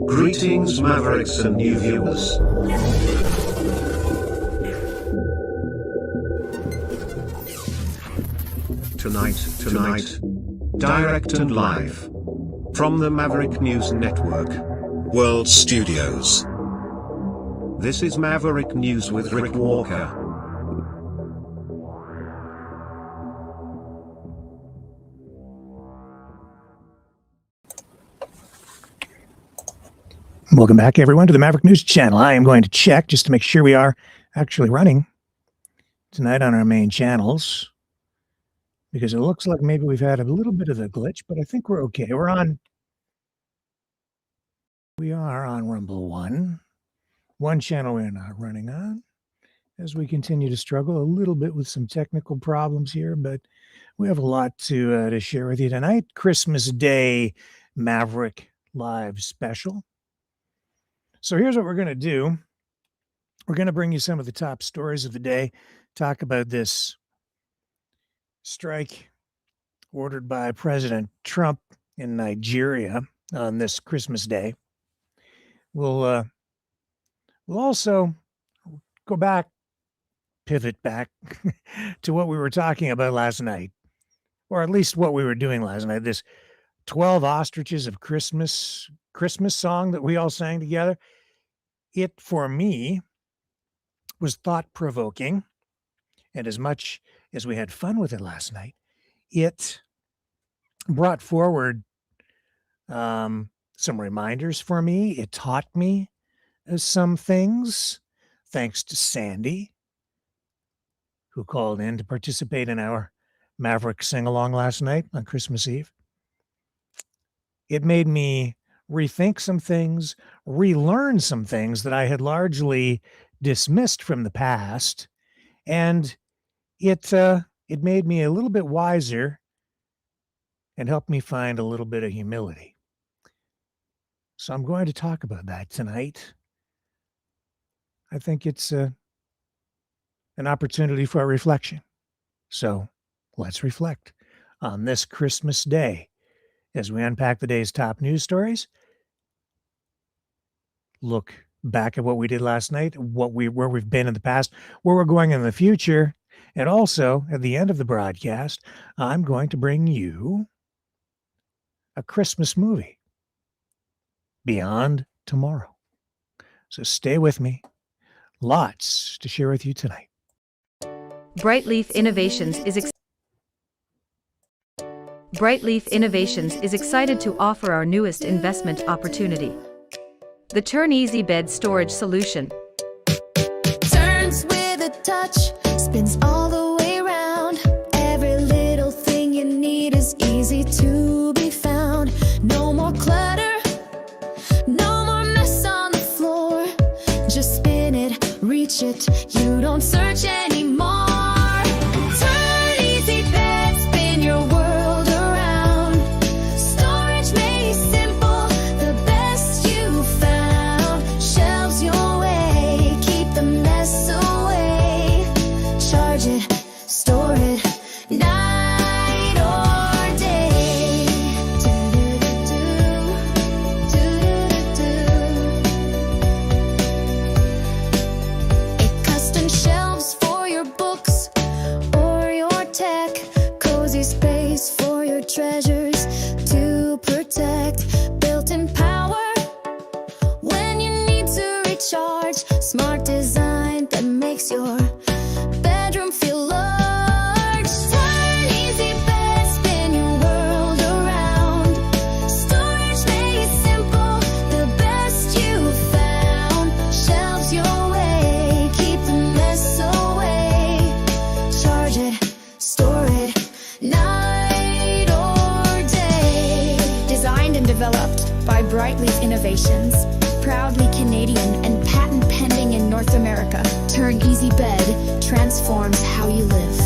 Greetings, Mavericks and new viewers. Tonight, direct and live from the Maverick News Network World Studios. This is Maverick News with Rick Walker. Welcome back, everyone, to the Maverick News channel. I am going to check just to make sure we are actually running tonight on our main channels, because it looks like maybe we've had a little bit of a glitch, but I think we're okay. We are on Rumble one channel we're not running on, as we continue to struggle a little bit with some technical problems here, but we have a lot to share with you tonight. Christmas Day Maverick Live Special. So here's what we're going to do. We're going to bring you some of the top stories of the day, talk about this strike ordered by President Trump in Nigeria on this Christmas Day. We'll also pivot back to what we were talking about last night, or at least what we were doing last night. This 12 Ostriches of Christmas song that we all sang together. It, for me, was thought-provoking, and as much as we had fun with it last night, it brought forward some reminders for me. It taught me some things, thanks to Sandy, who called in to participate in our Maverick sing-along last night on Christmas Eve. It made me rethink some things, relearn some things that I had largely dismissed from the past, and it made me a little bit wiser and helped me find a little bit of humility. So I'm going to talk about that tonight. I think it's an opportunity for a reflection. So let's reflect on this Christmas Day as we unpack the day's top news stories, look back at what we did last night, where we've been in the past, where we're going in the future, and also at the end of the broadcast, I'm going to bring you a Christmas movie, Beyond Tomorrow. So stay with me. Lots to share with you tonight. Brightleaf Innovations is excited to offer our newest investment opportunity, the Turn Easy Bed Storage Solution. Turns with a touch, spins all the way around. Every little thing you need is easy to be found. No more clutter, no more mess on the floor. Just spin it, reach it, you don't search anymore. Treasures to protect, built-in power when you need to recharge. Smart design that makes your bedroom feel large. Turn easy bed, spin your world around. Storage made simple, the best you found. Shelves your way, keep the mess away. Charge it, store it, developed by Brightleaf Innovations, proudly Canadian and patent pending in North America. Turn Easy Bed transforms how you live.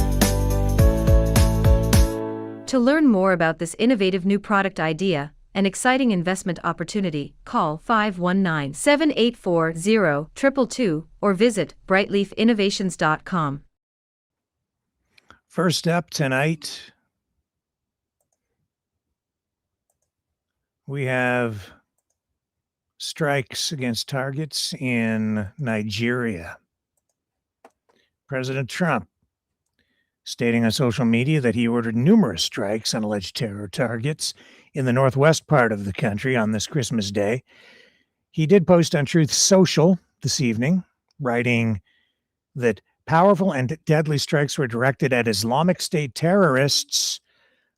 To learn more about this innovative new product idea and exciting investment opportunity, call 519-784-0222 or visit brightleafinnovations.com. First up tonight, We have strikes against targets in Nigeria. President Trump stating on social media that he ordered numerous strikes on alleged terror targets in the northwest part of the country on this Christmas Day. He did post on Truth Social this evening, writing that powerful and deadly strikes were directed at Islamic State terrorists,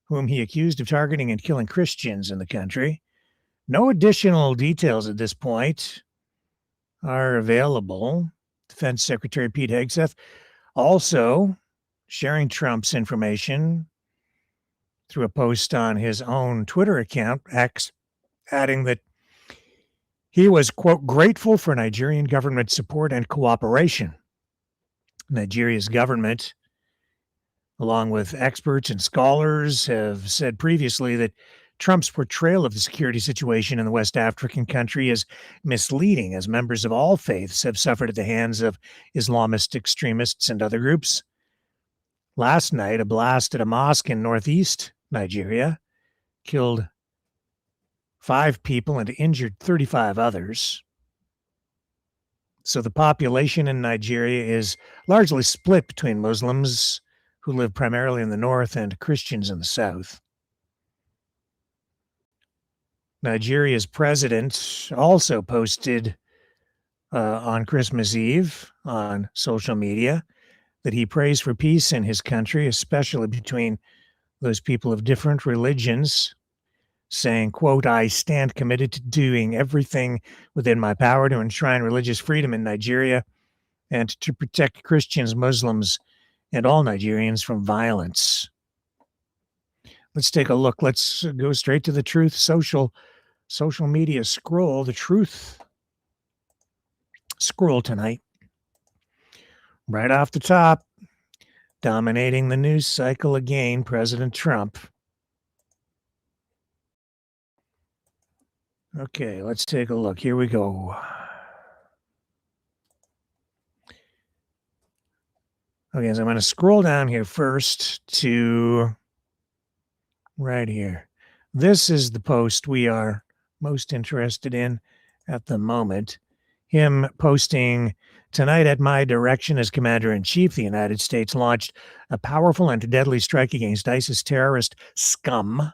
whom he accused of targeting and killing Christians in the country. No additional details at this point are available. Defense Secretary Pete Hegseth also sharing Trump's information through a post on his own Twitter account, X, adding that he was, quote, grateful for Nigerian government support and cooperation. Nigeria's government, along with experts and scholars, have said previously that Trump's portrayal of the security situation in the West African country is misleading, as members of all faiths have suffered at the hands of Islamist extremists and other groups. Last night, a blast at a mosque in northeast Nigeria killed 5 people and injured 35 others. So the population in Nigeria is largely split between Muslims who live primarily in the north and Christians in the south. Nigeria's president also posted on Christmas Eve on social media that he prays for peace in his country, especially between those people of different religions, saying, quote, I stand committed to doing everything within my power to enshrine religious freedom in Nigeria and to protect Christians, Muslims, and all Nigerians from violence. Let's take a look. Let's go straight to the Truth social media scroll, the Truth scroll tonight. Right off the top, dominating the news cycle again, President Trump. Okay, let's take a look. Here we go. Okay, so I'm going to scroll down here first to right here. This is the post we are most interested in at the moment. Him posting, tonight at my direction as Commander-in-Chief, the United States launched a powerful and deadly strike against ISIS terrorist scum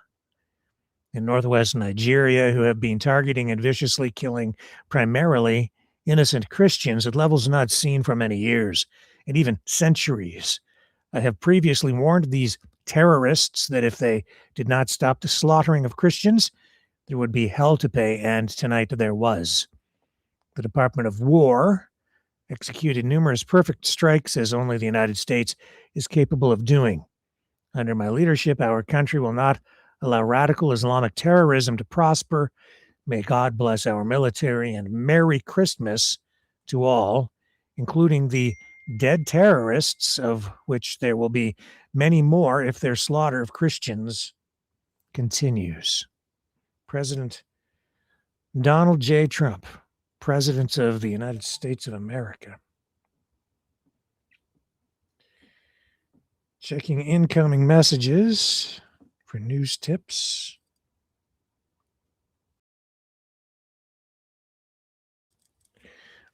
in northwest Nigeria, who have been targeting and viciously killing primarily innocent Christians at levels not seen for many years and even centuries. I have previously warned these terrorists that if they did not stop the slaughtering of Christians, there would be hell to pay, and tonight there was. The Department of War executed numerous perfect strikes as only the United States is capable of doing. Under my leadership, our country will not allow radical Islamic terrorism to prosper. May God bless our military, and Merry Christmas to all, including the dead terrorists, of which there will be many more if their slaughter of Christians continues. President Donald J. Trump, President of the United States of America. Checking incoming messages for news tips.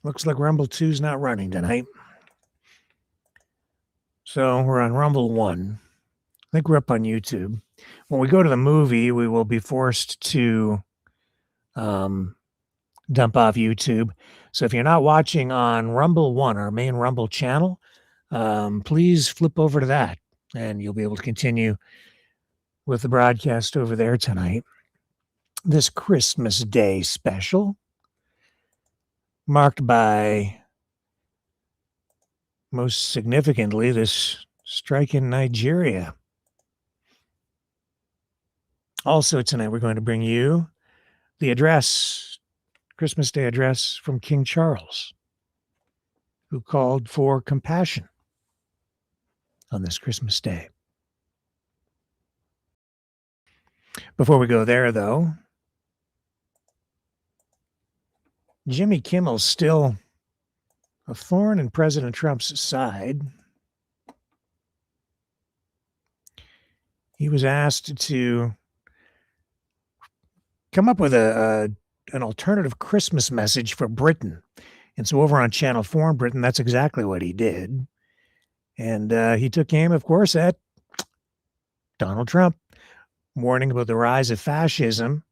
Looks like Rumble 2's not running tonight. So we're on Rumble 1. I think we're up on YouTube. When we go to the movie, we will be forced to dump off YouTube. So if you're not watching on Rumble 1, our main Rumble channel, please flip over to that and you'll be able to continue with the broadcast over there tonight. This Christmas Day special, marked by, most significantly, this strike in Nigeria. Also tonight, we're going to bring you the address, Christmas Day address from King Charles, who called for compassion on this Christmas Day. Before we go there, though, Jimmy Kimmel's still a thorn in President Trump's side. He was asked to come up with an alternative Christmas message for Britain. And so over on Channel 4 in Britain, that's exactly what he did. And he took aim, of course, at Donald Trump, warning about the rise of fascism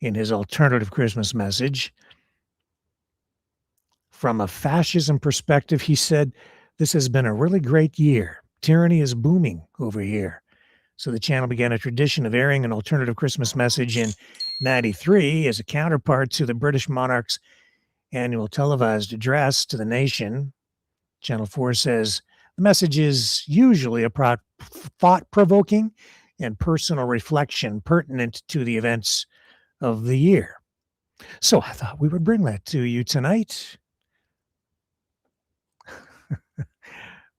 in his alternative Christmas message. From a fascism perspective, he said, "This has been a really great year. Tyranny is booming over here." So the channel began a tradition of airing an alternative Christmas message in 93 as a counterpart to the British monarch's annual televised address to the nation. Channel 4 says the message is usually a thought-provoking and personal reflection pertinent to the events of the year. So I thought we would bring that to you tonight.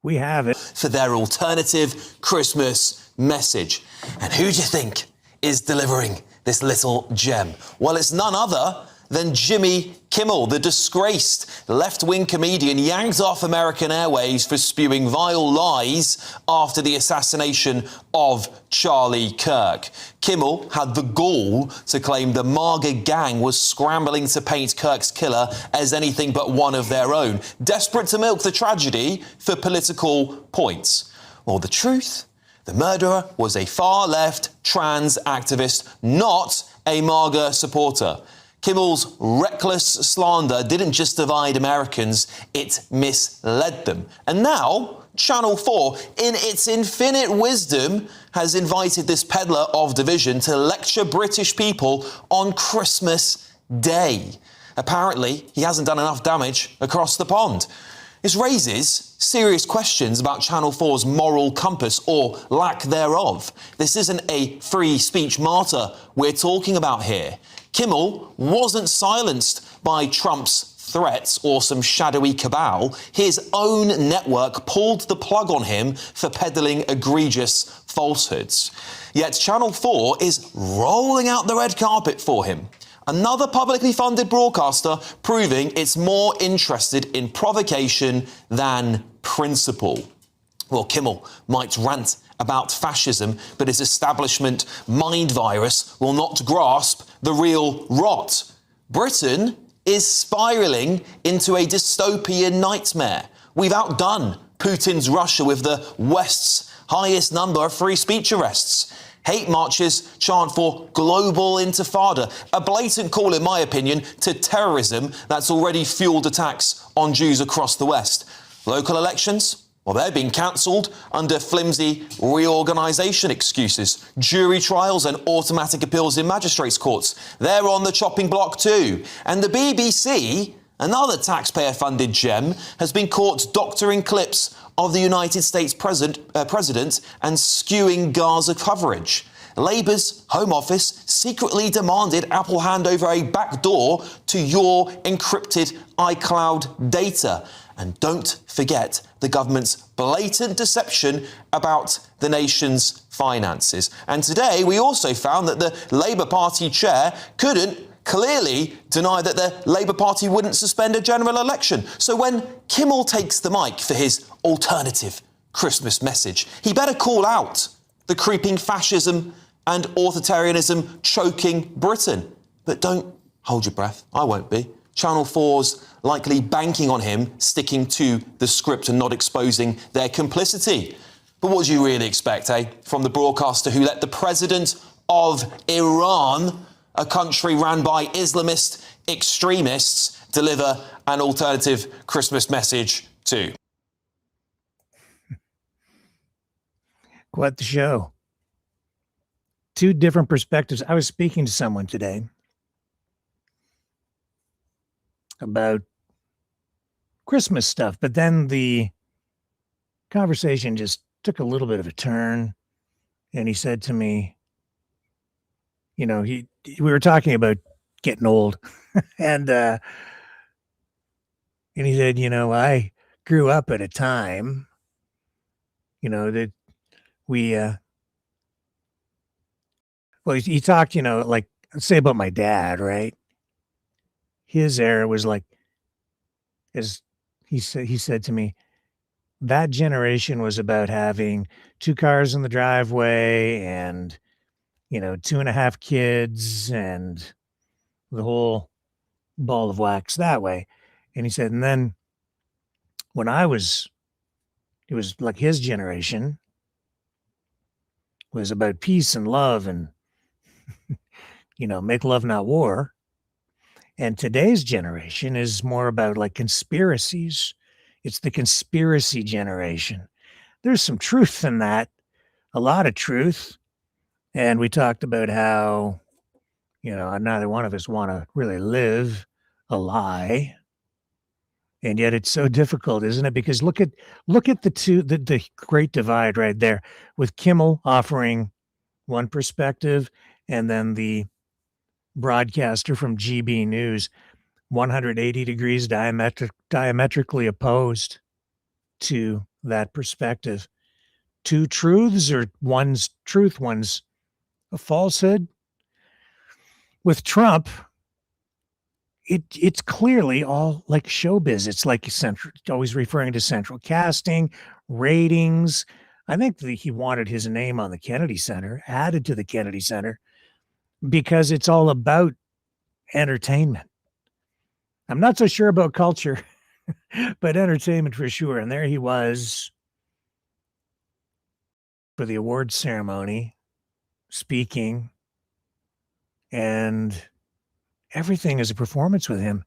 We have it. For their alternative Christmas message. And who do you think is delivering this little gem? Well, it's none other than Jimmy Kimmel, the disgraced left-wing comedian yanked off American airwaves for spewing vile lies after the assassination of Charlie Kirk. Kimmel had the gall to claim the MAGA gang was scrambling to paint Kirk's killer as anything but one of their own, desperate to milk the tragedy for political points. Well, the truth? The murderer was a far-left trans activist, not a MAGA supporter. Kimmel's reckless slander didn't just divide Americans, it misled them. And now, Channel 4, in its infinite wisdom, has invited this peddler of division to lecture British people on Christmas Day. Apparently, he hasn't done enough damage across the pond. This raises serious questions about Channel 4's moral compass, or lack thereof. This isn't a free speech martyr we're talking about here. Kimmel wasn't silenced by Trump's threats or some shadowy cabal. His own network pulled the plug on him for peddling egregious falsehoods. Yet Channel 4 is rolling out the red carpet for him. Another publicly funded broadcaster proving it's more interested in provocation than principle. Well, Kimmel might rant about fascism, but his establishment mind virus will not grasp the real rot. Britain is spiralling into a dystopian nightmare. We've outdone Putin's Russia with the West's highest number of free speech arrests. Hate marches chant for global intifada, a blatant call, in my opinion, to terrorism that's already fueled attacks on Jews across the West. Local elections? Well, they're being cancelled under flimsy reorganisation excuses. Jury trials and automatic appeals in magistrates' courts, they're on the chopping block too. And the BBC, another taxpayer-funded gem, has been caught doctoring clips of the United States president and skewing Gaza coverage. Labour's Home Office secretly demanded Apple hand over a backdoor to your encrypted iCloud data. And don't forget the government's blatant deception about the nation's finances. And today we also found that the Labour Party chair couldn't clearly deny that the Labour Party wouldn't suspend a general election. So when Kimmel takes the mic for his alternative Christmas message, he better call out the creeping fascism and authoritarianism choking Britain. But don't hold your breath. I won't be. Channel 4's likely banking on him sticking to the script and not exposing their complicity. But what do you really expect, from the broadcaster who let the president of Iran, a country ran by Islamist extremists, deliver an alternative Christmas message to? Quite the show. Two different perspectives. I was speaking to someone today about Christmas stuff, but then the conversation just took a little bit of a turn, and he said to me, we were talking about getting old, and he said, I grew up at a time, that we, well, he talked, like, say about my dad, right? His era was like, as he said to me, that generation was about having two cars in the driveway and 2.5 kids and the whole ball of wax that way. And he said, and then when it was like his generation was about peace and love and, make love, not war. And today's generation is more about like conspiracies. It's the conspiracy generation. There's some truth in that, a lot of truth. And we talked about how, neither one of us want to really live a lie. And yet it's so difficult, isn't it? Because look at the great divide right there, with Kimmel offering one perspective and then the broadcaster from GB News 180 degrees diametrically opposed to that perspective. Two truths, or one's truth, one's a falsehood. With Trump, it's clearly all like showbiz. It's like always referring to central casting, ratings. I think that he wanted his name on the Kennedy Center, added to the Kennedy Center, because it's all about entertainment. I'm not so sure about culture, but entertainment for sure. And there he was for the awards ceremony, speaking, and everything is a performance with him,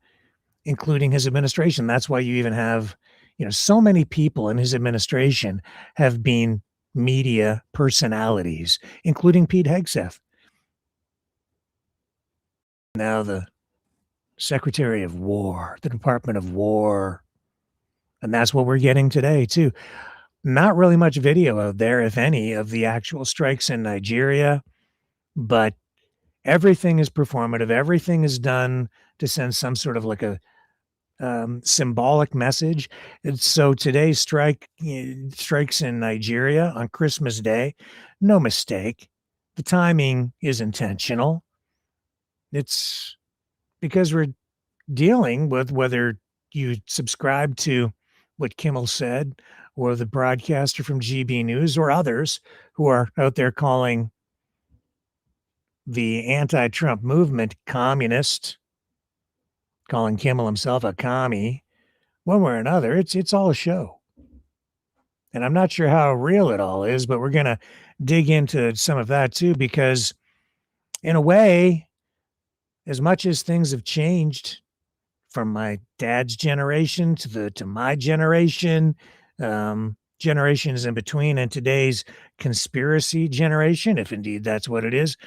including his administration. That's why you even have, so many people in his administration have been media personalities, including Pete Hegseth. Now the Secretary of War, the Department of War. And that's what we're getting today, too. Not really much video out there, if any, of the actual strikes in Nigeria, but everything is performative. Everything is done to send some sort of like a symbolic message. And so today's strikes in Nigeria on Christmas Day, no mistake. The timing is intentional. It's because we're dealing with, whether you subscribe to what Kimmel said or the broadcaster from GB News or others who are out there calling the anti-Trump movement communist, calling Kimmel himself a commie, one way or another, it's all a show. And I'm not sure how real it all is, but we're going to dig into some of that too, because in a way, as much as things have changed from my dad's generation to my generation, generations in between, and today's conspiracy generation, if indeed that's what it is,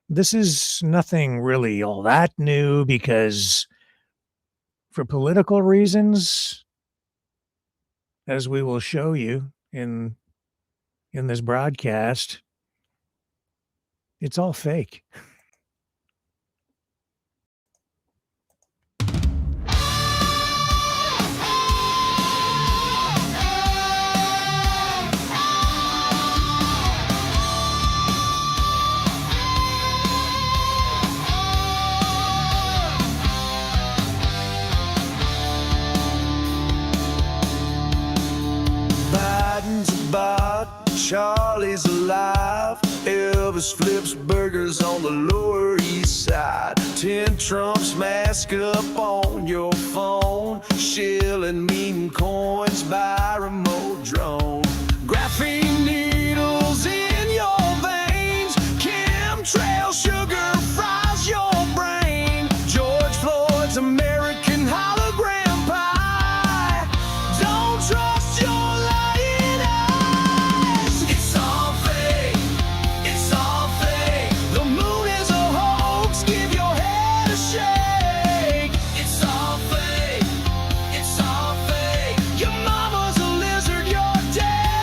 this is nothing really all that new, because for political reasons, as we will show you in this broadcast, it's all fake. Charlie's alive. Elvis flips burgers on the Lower East Side. 10 Trumps mask up on your phone. Shilling mean coins by remote drone. Graphene needles in your veins. Chemtrail sugar fries your brain. George Floyd's American hologram pie. Don't trust your lying eyes. It's all fake. It's all fake. The moon is a hoax. Give your head a shake. It's all fake. It's all fake. Your mama's a lizard. You're dead.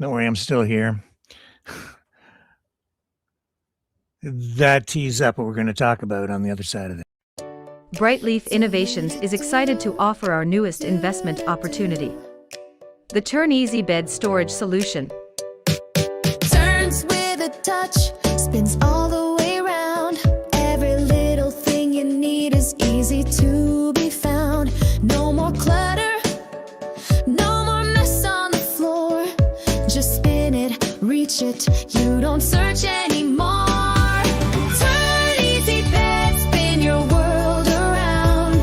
Don't worry, I'm still here. That tees up what we're going to talk about on the other side of it. Brightleaf Innovations is excited to offer our newest investment opportunity, the Turn Easy Bed Storage Solution. Turns with a touch, spins all the way around. Every little thing you need is easy to be found. No more clutter, no more mess on the floor. Just spin it, reach it, you don't search anymore. Turn easy bed, spin your world around.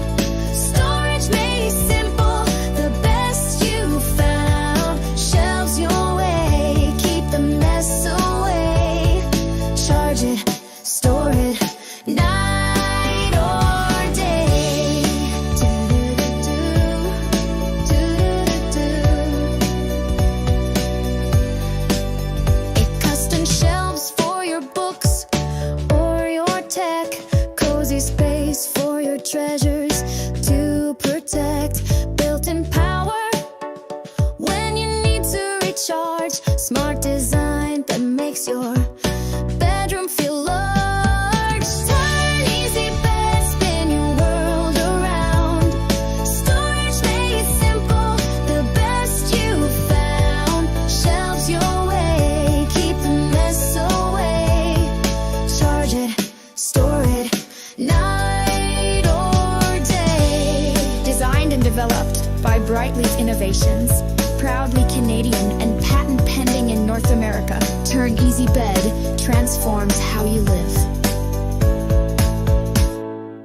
Storage made simple, the best you found. Shelves your way, keep the mess away. Charge it, store it, night or day. Custom shelves for your books or your tech. Cozy space for your treasures to protect. Built-in power when you need to recharge. Smart design that makes your bedroom feel large. Turn easy bed, spin your world around. Storage made simple, the best you found. Shelves your way, keep the mess away. Charge it, store it, night or day. Designed and developed by Brightleaf Innovations, proudly Canadian and patent pending in North America. Turn Easy Bed transforms how you live.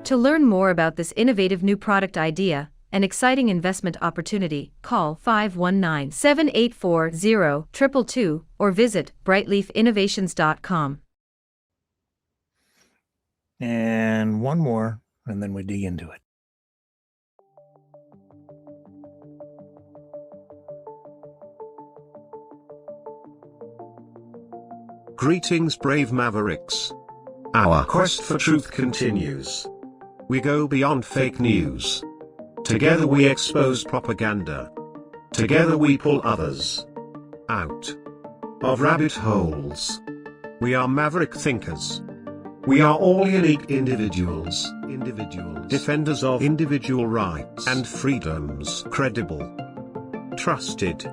To learn more about this innovative new product idea and exciting investment opportunity, call 519-784-0222 or visit brightleafinnovations.com. And one more, and then we dig into it. Greetings, brave Mavericks. Our quest for truth continues. We go beyond fake news. Together we expose propaganda. Together we pull others out of rabbit holes. We are maverick thinkers. We are all unique individuals, defenders of individual rights and freedoms, credible, trusted,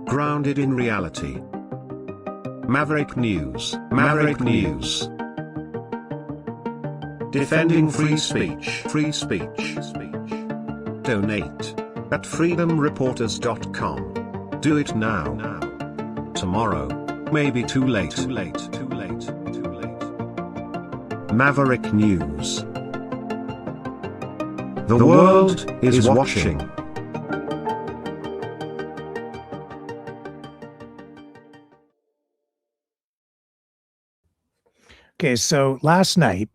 grounded in reality. Maverick News, Maverick News. Defending free speech, Donate at freedomreporters.com. Do it now. Tomorrow may be too late. Maverick News. The world is watching. Okay, so last night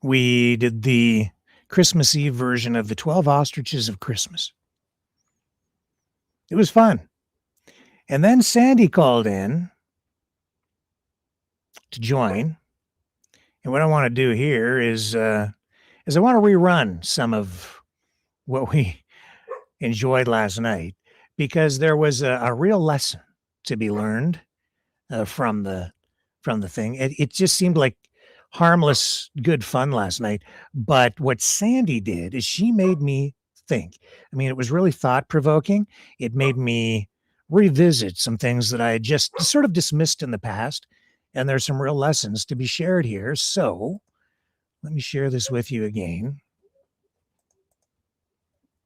we did the Christmas Eve version of the 12 Ostriches of Christmas. It was fun. And then Sandy called in to join. And what I want to do here is I want to rerun some of what we enjoyed last night, because there was a real lesson to be learned from the thing. It just seemed like harmless, good fun last night. But what Sandy did is she made me think. I mean, it was really thought-provoking. It made me revisit some things that I had just sort of dismissed in the past. And there's some real lessons to be shared here. So let me share this with you again.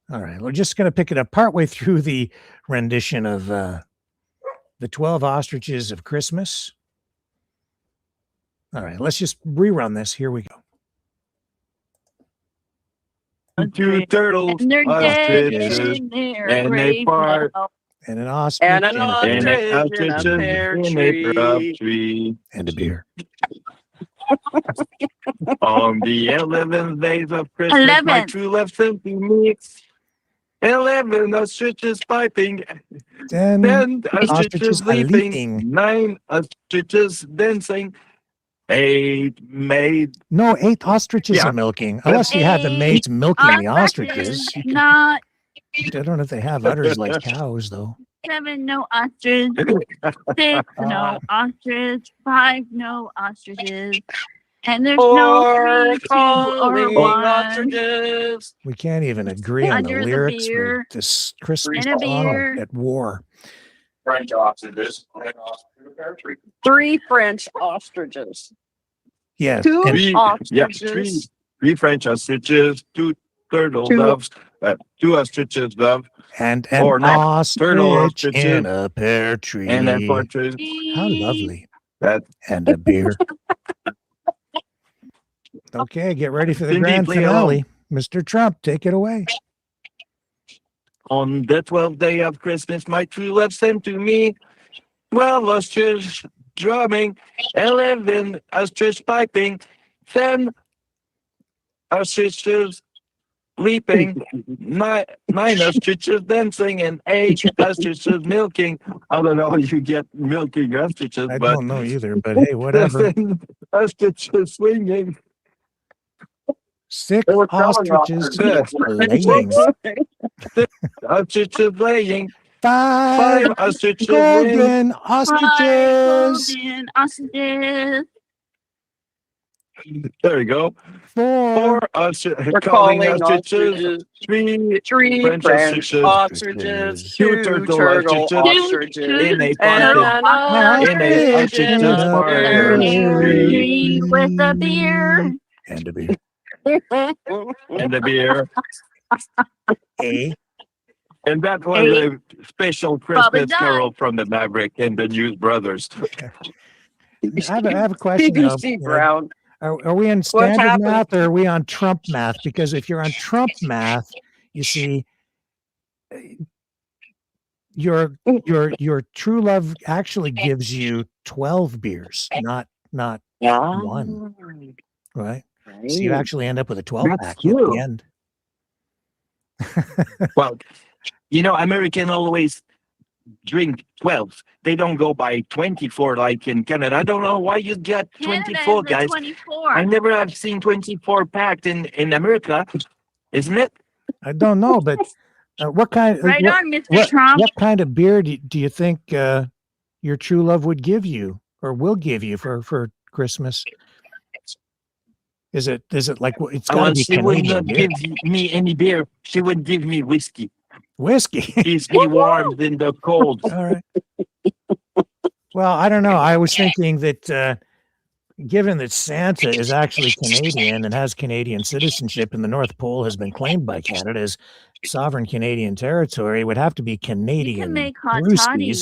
All right, we're just going to pick it up partway through the rendition of the 12 Ostriches of Christmas. All right, let's just rerun this. Here we go. Two turtles, And they're dead ostriches, in their and they grave fart, now. And an ostrich And an and a ostrich. bear, and an ostrich in a pear in a tree. rub tree. and a beer. On the 11th days of Christmas, my 11th. true love sent to me 11 ostriches piping, Then 10 ostriches ostriches are leaping, leaping. 9 ostriches dancing, 8 made. No, 8 ostriches Yeah. are milking. Unless you have the maids milking the ostriches. You can- Not I don't know if they have udders like cows, though. 7, no ostrich. 6, no ostrich. 5, no ostriches. And there's no 3, 2, or 1. ostriches. We can't even agree on the Under the lyrics for beer. this Christmas And a song beer. at war. French ostriches. 3 French ostriches. Yes. 2 and ostriches. Three French ostriches, 2 turtle doves, 2 ostriches dove, and or an not, turtle ostrich ostriches, in a pear tree. and then partridge. How lovely. That And a beer. Okay, get ready for the Cindy, grand play along. finale. Mr. Trump, take it away. On the 12th day of Christmas, my true love sent to me 12 ostrich drumming, 11 ostrich piping, 10 ostriches leaping, 9 ostriches dancing, and 8 ostriches milking. I don't know how you get milking ostriches, I but don't know either, but hey, whatever. 7 ostriches swinging. 6 Or telling ostriches ostriches. laying. Ostriches laying. 5 5 ostriches laying. golden ostriches. Golden ostriches. There we go. 4 4 calling ostriches. 3 French ostriches. 2 turtle ostriches. In a ostrich in a pear tree. Tree with a beer. And a beer. And the beer. A. And that was a special Christmas carol from the Maverick and the News Brothers. I have a question. Though. BBC Brown. Are we in standard math or are we on Trump math? Because if you're on Trump math, you see, your true love actually gives you 12 beers, not 1. Right? So you actually end up with a 12-pack at the end. Well, you know, American always drink 12. They don't go by 24 like in Canada. I don't know why you get 24, guys. 24. I never have seen 24 packed in America, isn't it? I don't know, but what kind? Right on, Mr. Trump. What kind of beer do you think your true love would give you or will give you for Christmas? Is it like it's got to be She would Canadian not beer? give me any beer. She would give me whiskey. Whiskey. Keeps me warm in the cold. All right. Well, I don't know. I was thinking that given that Santa is actually Canadian and has Canadian citizenship and the North Pole has been claimed by Canada as sovereign Canadian territory, it would have to be Canadian make hot brewskis. toddy.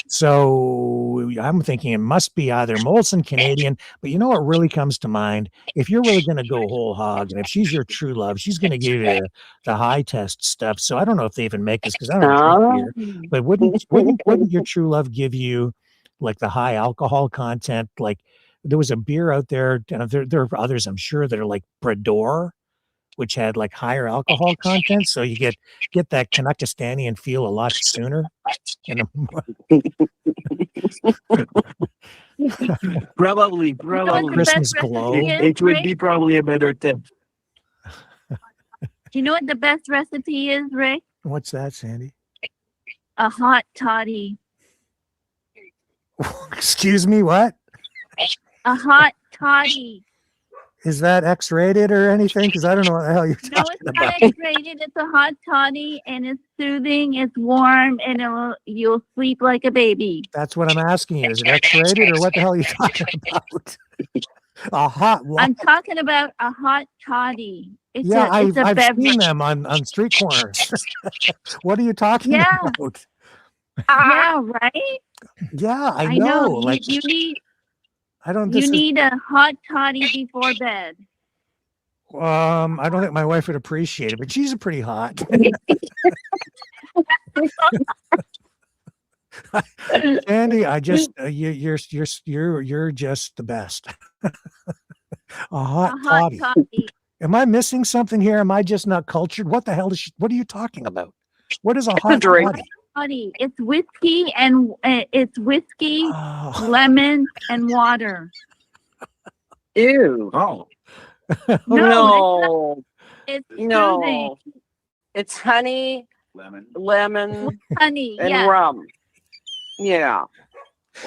So I'm thinking it must be either Molson Canadian, but you know what really comes to mind? If you're really going to go whole hog, and if she's your true love, she's going to give you the high test stuff. So I don't know if they even make this because I don't drink beer, but wouldn't your true love give you like the high alcohol content? Like there was a beer out there, and there are others I'm sure that are like Brador, which had like higher alcohol content, so you get that Canuckistanian feel a lot sooner. Probably. Christmas glow. It would be probably a better tip. Do you know what the best recipe is, Rick? What's that, Sandy? A hot toddy. Excuse me, what? A hot toddy. Is that X-rated or anything? Because I don't know what the hell you're No, talking it's about. not X-rated. It's a hot toddy, and it's soothing. It's warm, and you'll sleep like a baby. That's what I'm asking you. Is it X-rated or what the hell are you talking about? A hot what? I'm talking about a hot toddy. It's I've beverage. seen them on street corners. What are you talking about? Yeah, right? Yeah, I know. Like you need I don't. you need a hot toddy before bed. I don't think my wife would appreciate it, but she's pretty hot. Andy, I just you're just the best. A hot toddy. Am I missing something here? Am I just not cultured? What the hell what are you talking about? What is a hot toddy? It's whiskey and lemon and water. Ew. Oh. No. It's soothing. It's honey, lemon, Honey, and yeah. rum. Yeah.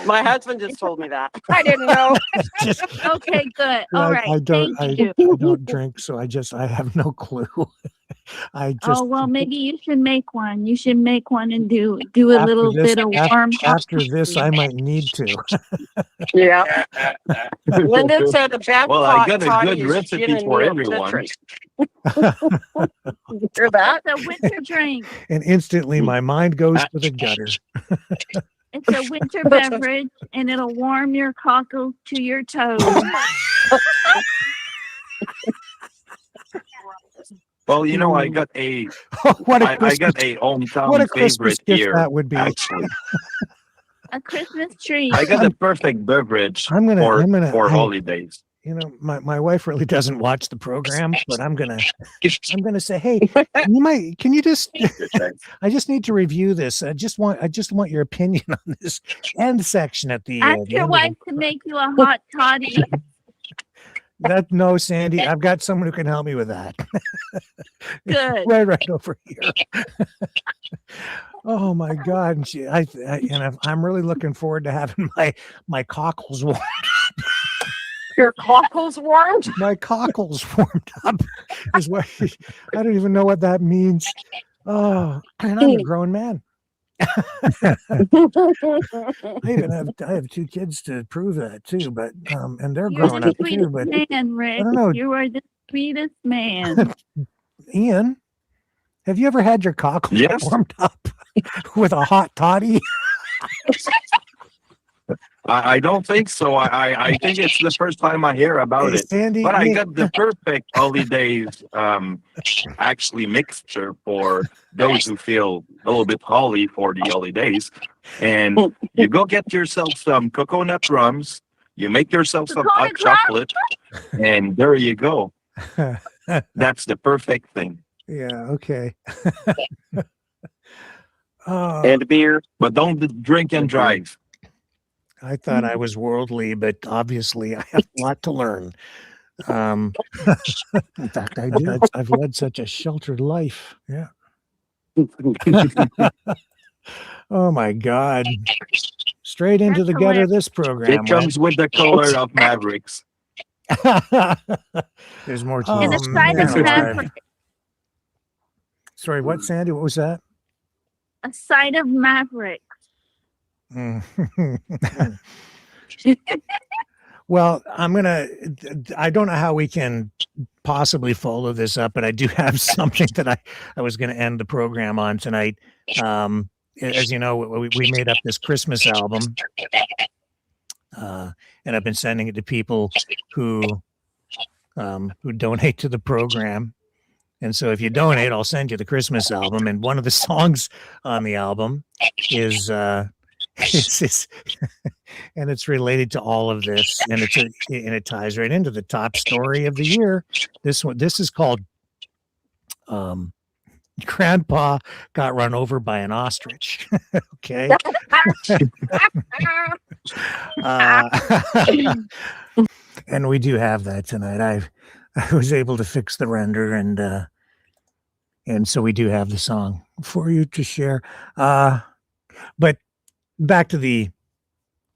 My husband just told me that. I didn't know. Just, Okay, good. All right. I don't Thank you. I don't drink, so I have no clue. I just Oh well, maybe you should make one. You should make one and do a after little this bit of warm. after this I might need to. Yeah. Linda said a bad Well, I hot got a toddy good is recipe gin and for neem everyone. citrus. Hear that? It's a winter drink. And instantly my mind goes to the gutter. It's a winter beverage, and it'll warm your cockles to your toes. Well, you know, I got a What a I Christmas, got a hometown what a Christmas favorite gift here. that would be. Actually, A Christmas tree. I got the perfect beverage I'm gonna for holidays. You know, my wife really doesn't watch the program, but I'm gonna say, hey, can you just I just need to review this. I just want your opinion on this end section at the Ask the your end of wife to make you a hot toddy. no, Sandy, I've got someone who can help me with that. Good. right over here. Oh my God! And I'm really looking forward to having my cockles warmed. Your cockles warmed? My cockles warmed up is what I don't even know what that means. Oh, and I'm a grown man. I have 2 kids to prove that too, but and they're You're growing the up too. sweetest But man, Rick. I don't know. You are the sweetest man. Ian, have you ever had your cockles Yes. warmed up with a hot toddy? I don't think so. I think it's the first time I hear about Hey, it. Sandy, But I got the perfect holidays actually mixture for those who feel a little bit holly for the holidays. And you go get yourself some coconut rums, you make yourself some hot Coconut rum? chocolate, and there you go. That's the perfect thing. Yeah, okay. Oh, And beer. But don't drink and drive. I thought I was worldly, but obviously I have a lot to learn. In fact, I do. I've led such a sheltered life. Yeah. Oh my God. Straight into That's the gutter this program It comes with the color of Mavericks. went. There's more to And it. a side of man, Maverick. Sorry, what, Sandy? What was that? A side of Maverick. Well, I don't know how we can possibly follow this up, but I do have something that I was going to end the program on tonight. As you know, we made up this Christmas album, and I've been sending it to people who donate to the program. And so if you donate, I'll send you the Christmas album. And one of the songs on the album is and it's related to all of this, and it ties right into the top story of the year. This is called Grandpa Got Run Over by an Ostrich. Okay. And we do have that tonight. I was able to fix the render, and so we do have the song for you to share. But back to the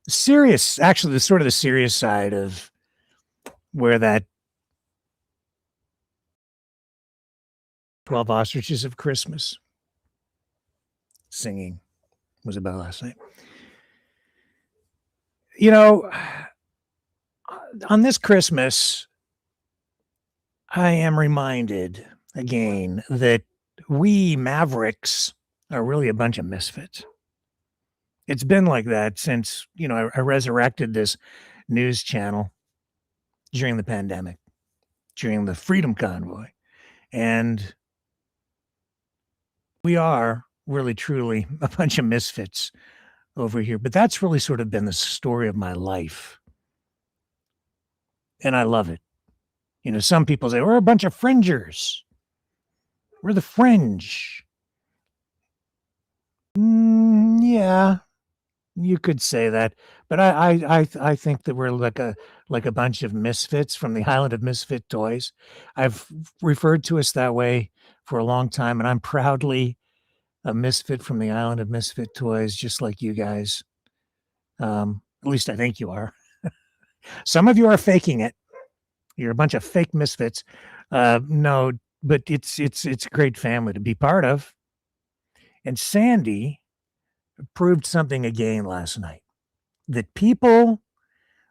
serious, actually, the sort of the serious side of where that 12 Ostriches of Christmas singing was about last night. You know, on this Christmas, I am reminded again that we Mavericks are really a bunch of misfits. It's been like that since, I resurrected this news channel during the pandemic, during the Freedom Convoy. And we are really, truly a bunch of misfits over here. But that's really sort of been the story of my life. And I love it. Some people say, we're a bunch of fringers. We're the fringe. Yeah. You could say that, but I think that we're like a bunch of misfits from the Island of Misfit Toys. I've referred to us that way for a long time, and I'm proudly a misfit from the island of misfit toys, just like you guys. At least I think you are. Some of you are faking it. You're a bunch of fake misfits. No, but it's a great family to be part of. And Sandy proved something again last night, that people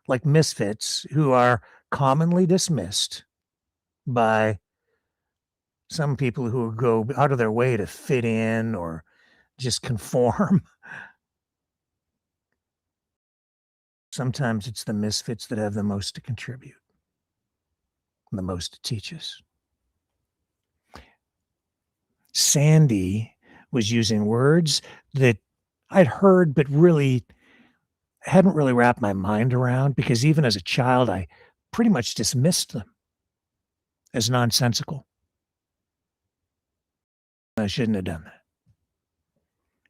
like misfits who are commonly dismissed by some people who go out of their way to fit in or just conform. Sometimes it's the misfits that have the most to contribute, the most to teach us. Sandy was using words that I'd heard, but really hadn't really wrapped my mind around, because even as a child, I pretty much dismissed them as nonsensical. I shouldn't have done that.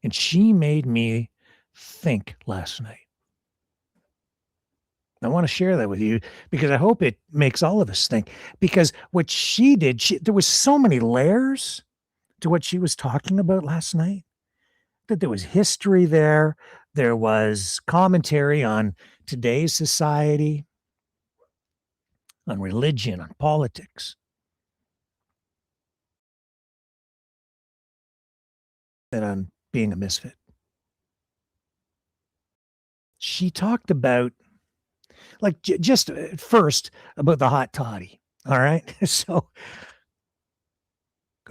And she made me think last night. I want to share that with you because I hope it makes all of us think. Because what she did, there was so many layers to what she was talking about last night, that there was history there. There was commentary on today's society, on religion, on politics. And on being a misfit. She talked about, like, just first about the hot toddy. All right. So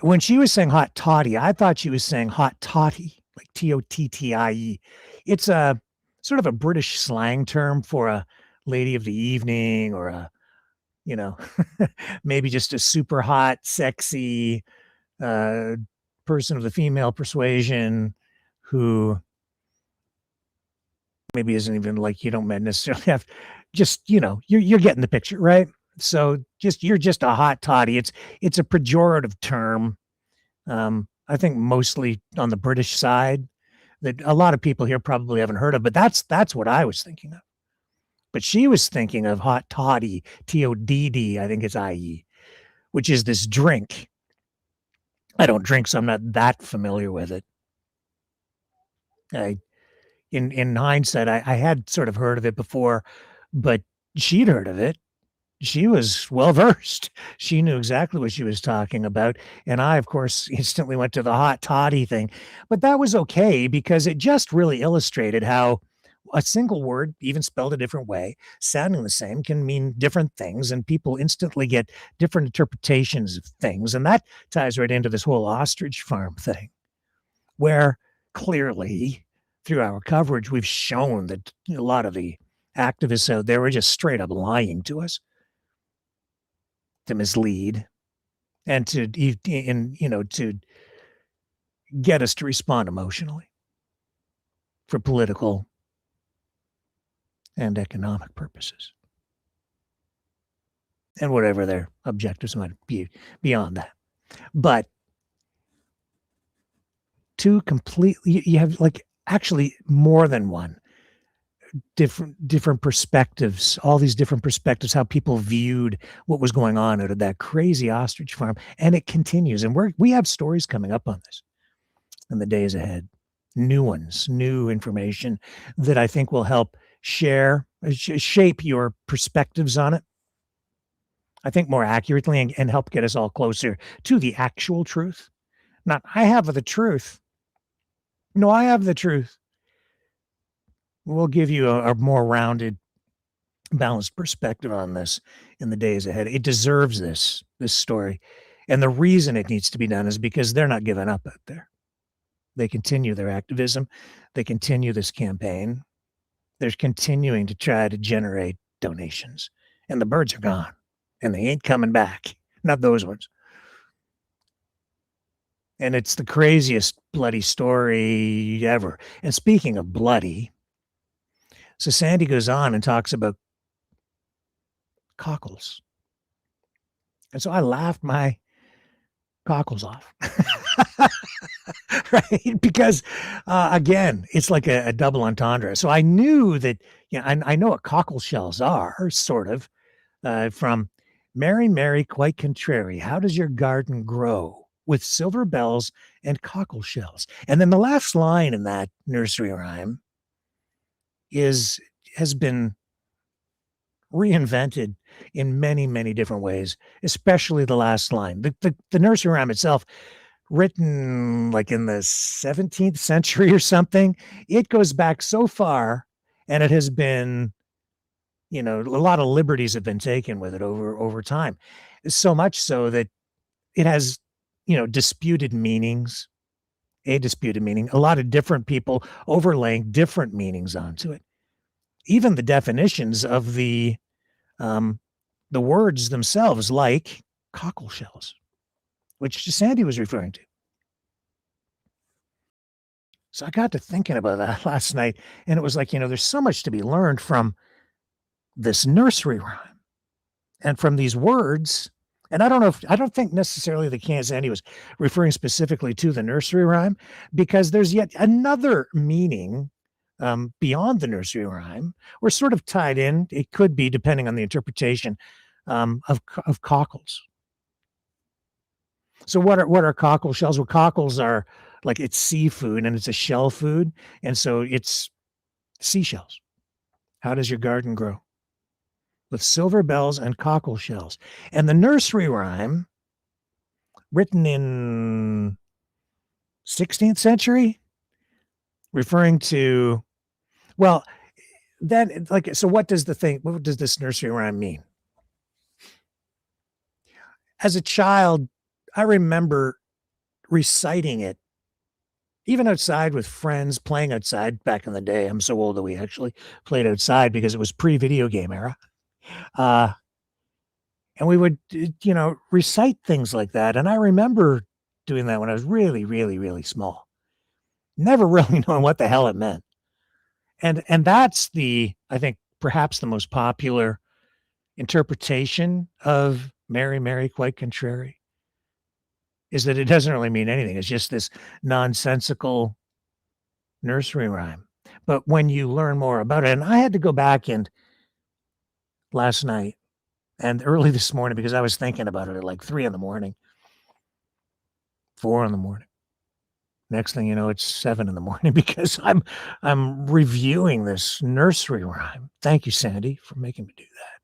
when she was saying hot toddy, I thought she was saying hot toddy, like Tottie. It's a sort of a British slang term for a lady of the evening, or a, maybe just a super hot, sexy person of the female persuasion who maybe isn't even, like, you don't necessarily have, just, you're getting the picture, right? So you're just a hot toddy. It's a pejorative term. I think mostly on the British side, that a lot of people here probably haven't heard of, but that's what I was thinking of. But she was thinking of hot toddy, Todd, I think it's IE, which is this drink. I don't drink, so I'm not that familiar with it. In hindsight, I had sort of heard of it before, but she'd heard of it. She was well versed. She knew exactly what she was talking about. And I, of course, instantly went to the hot toddy thing. But that was okay, because it just really illustrated how a single word, even spelled a different way, sounding the same, can mean different things, and people instantly get different interpretations of things. And that ties right into this whole ostrich farm thing, where clearly through our coverage, we've shown that a lot of the activists out there were just straight up lying to us, to mislead, and to get us to respond emotionally for political and economic purposes, and whatever their objectives might be beyond that. But two completely, you have, like, actually more than one different perspectives, all these different perspectives, how people viewed what was going on out of that crazy ostrich farm. And it continues. And we have stories coming up on this in the days ahead, new ones, new information that I think will help shape your perspectives on it, I think, more accurately, and help get us all closer to the actual truth. Not, I have the truth. No, I have the truth. We'll give you a more rounded, balanced perspective on this in the days ahead. It deserves this story. And the reason it needs to be done is because they're not giving up out there. They continue their activism. They continue this campaign. They're continuing to try to generate donations. And the birds are gone. And they ain't coming back. Not those ones. And it's the craziest bloody story ever. And speaking of bloody, so Sandy goes on and talks about cockles. And so I laughed my cockles off. Right? Because, again, it's like a double entendre. So I knew that, I know what cockle shells are, sort of, from Mary, Mary, quite contrary. How does your garden grow? with silver bells and cockle shells. And then the last line in that nursery rhyme has been reinvented in many, many different ways, especially the last line. The nursery rhyme itself, written like in the 17th century or something, it goes back so far, and it has been, a lot of liberties have been taken with it over time. So much so that it has, disputed meanings, a disputed meaning, a lot of different people overlaying different meanings onto it. Even the definitions of the words themselves, like cockle shells, which Sandy was referring to. So I got to thinking about that last night, and it was like, there's so much to be learned from this nursery rhyme and from these words. And I don't think necessarily that Sandy was referring specifically to the nursery rhyme, because there's yet another meaning beyond the nursery rhyme, or sort of tied in. It could be, depending on the interpretation, of cockles. So what are cockle shells? Well, cockles are like, it's seafood and it's a shell food, and so it's seashells. How does your garden grow? With silver bells and cockle shells. And the nursery rhyme, written in 16th century, referring to, well, then, like, so what does this nursery rhyme mean? As a child, I remember reciting it, even outside with friends, playing outside back in the day. I'm so old that we actually played outside because it was pre-video game era. And we would, recite things like that. And I remember doing that when I was really, really, really small, never really knowing what the hell it meant. And that's I think, perhaps the most popular interpretation of Mary, Mary, quite contrary, is that it doesn't really mean anything. It's just this nonsensical nursery rhyme. But when you learn more about it, and I had to go back and last night and early this morning, because I was thinking about it at like 3 a.m, 4 a.m. Next thing you know, it's 7 a.m, because I'm reviewing this nursery rhyme. Thank you, Sandy, for making me do that.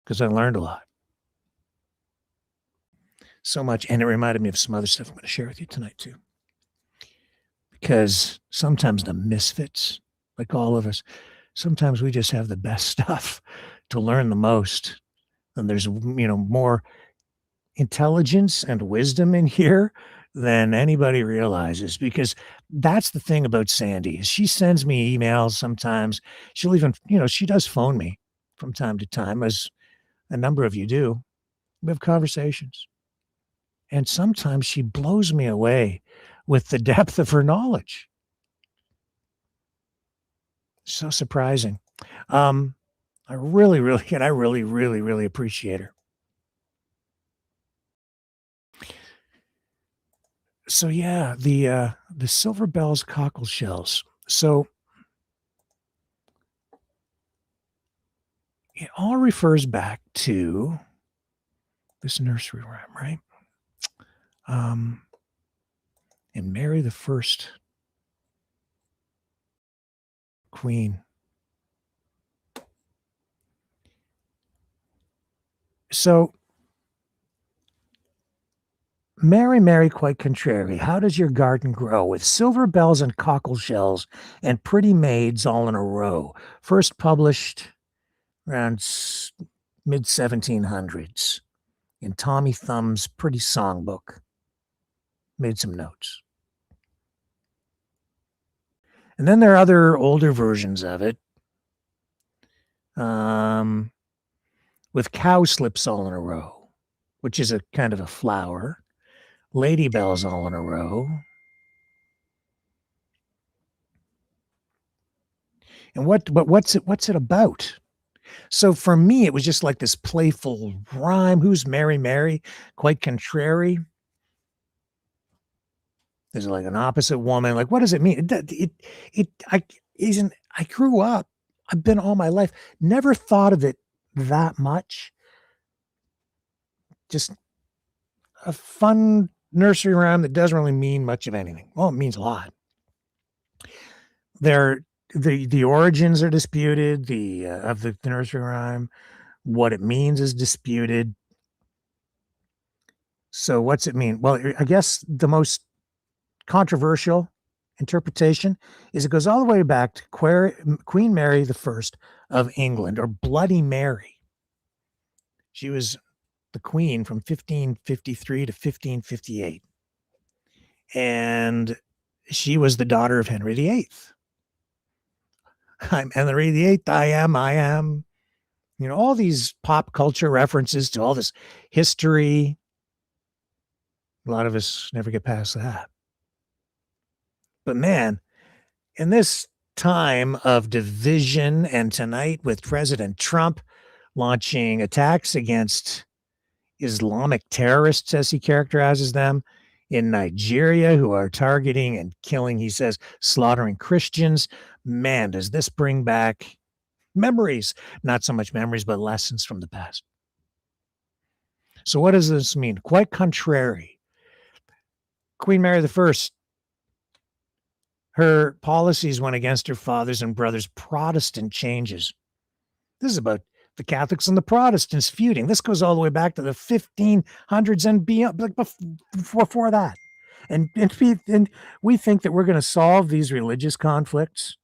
Because I learned a lot. So much. And it reminded me of some other stuff I'm going to share with you tonight, too. Because sometimes the misfits, like all of us, sometimes we just have the best stuff to learn the most. And there's, more intelligence and wisdom in here than anybody realizes, because that's the thing about Sandy. Is she sends me emails sometimes. She'll even, she does phone me from time to time, as a number of you do. We have conversations. And sometimes she blows me away with the depth of her knowledge. So surprising. I really, really appreciate her. So yeah, the silver bells, cockle shells. So it all refers back to this nursery rhyme, right? And Mary the First Queen. So, Mary, Mary, quite contrary, how does your garden grow? With silver bells and cockle shells and pretty maids all in a row. First published around mid-1700s in Tommy Thumb's Pretty Songbook. Made some notes. And then there are other older versions of it, with cow slips all in a row, which is a kind of a flower. Lady bells all in a row. And what's it about? So for me, it was just like this playful rhyme. Who's Mary, Mary? Quite contrary. There's like an opposite woman. Like, what does it mean? I grew up. I've been all my life. Never thought of it that much. just a fun nursery rhyme that doesn't really mean much of anything. Well, it means a lot. The origins are disputed. Of the nursery rhyme, what it means is disputed. So what's it mean? Well, I guess the most controversial interpretation is it goes all the way back to Queen Mary I of England, or Bloody Mary. She was the queen from 1553 to 1558. And she was the daughter of Henry VIII. I'm Henry VIII, I am. You know, all these pop culture references to all this history. A lot of us never get past that. But man, in this time of division, and tonight with President Trump launching attacks against Islamic terrorists, as he characterizes them, in Nigeria, who are targeting and killing, he says, slaughtering Christians. Man, does this bring back memories? Not so much memories, but lessons from the past. So what does this mean? Quite contrary. Queen Mary I, her policies went against her father's and brother's Protestant changes. This is about the Catholics and the Protestants feuding. This goes all the way back to the 1500s and beyond, like before that. And we think that we're going to solve these religious conflicts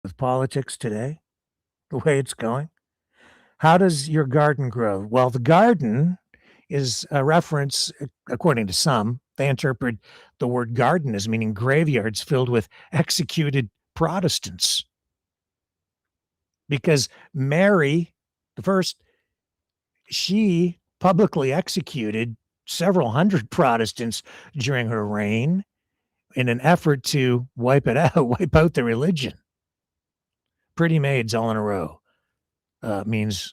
with politics today, the way it's going. How does your garden grow? Well, the garden is a reference, according to some. They interpret the word garden as meaning graveyards filled with executed Protestants. Because Mary I, she publicly executed several hundred Protestants during her reign in an effort to wipe out the religion. Pretty maids all in a row means,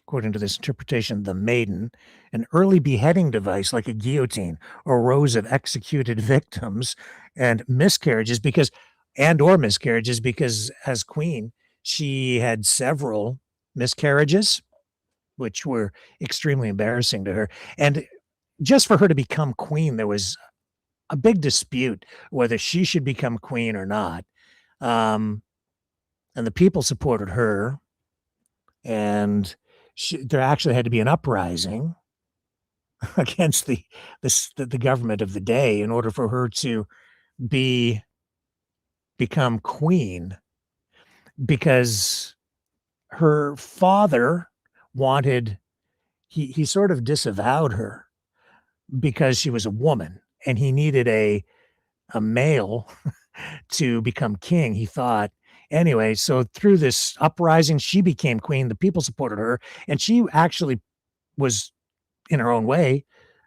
according to this interpretation, the maiden, an early beheading device like a guillotine or rows of executed victims, and miscarriages because as queen, she had several miscarriages, which were extremely embarrassing to her. And just for her to become queen, there was a big dispute whether she should become queen or not. And the people supported her, and there actually had to be an uprising against the government of the day in order for her to become queen, because her father wanted, he sort of disavowed her because she was a woman, and he needed a male to become king, he thought. Anyway, so through this uprising, she became queen. The people supported her, and she actually was, in her own way,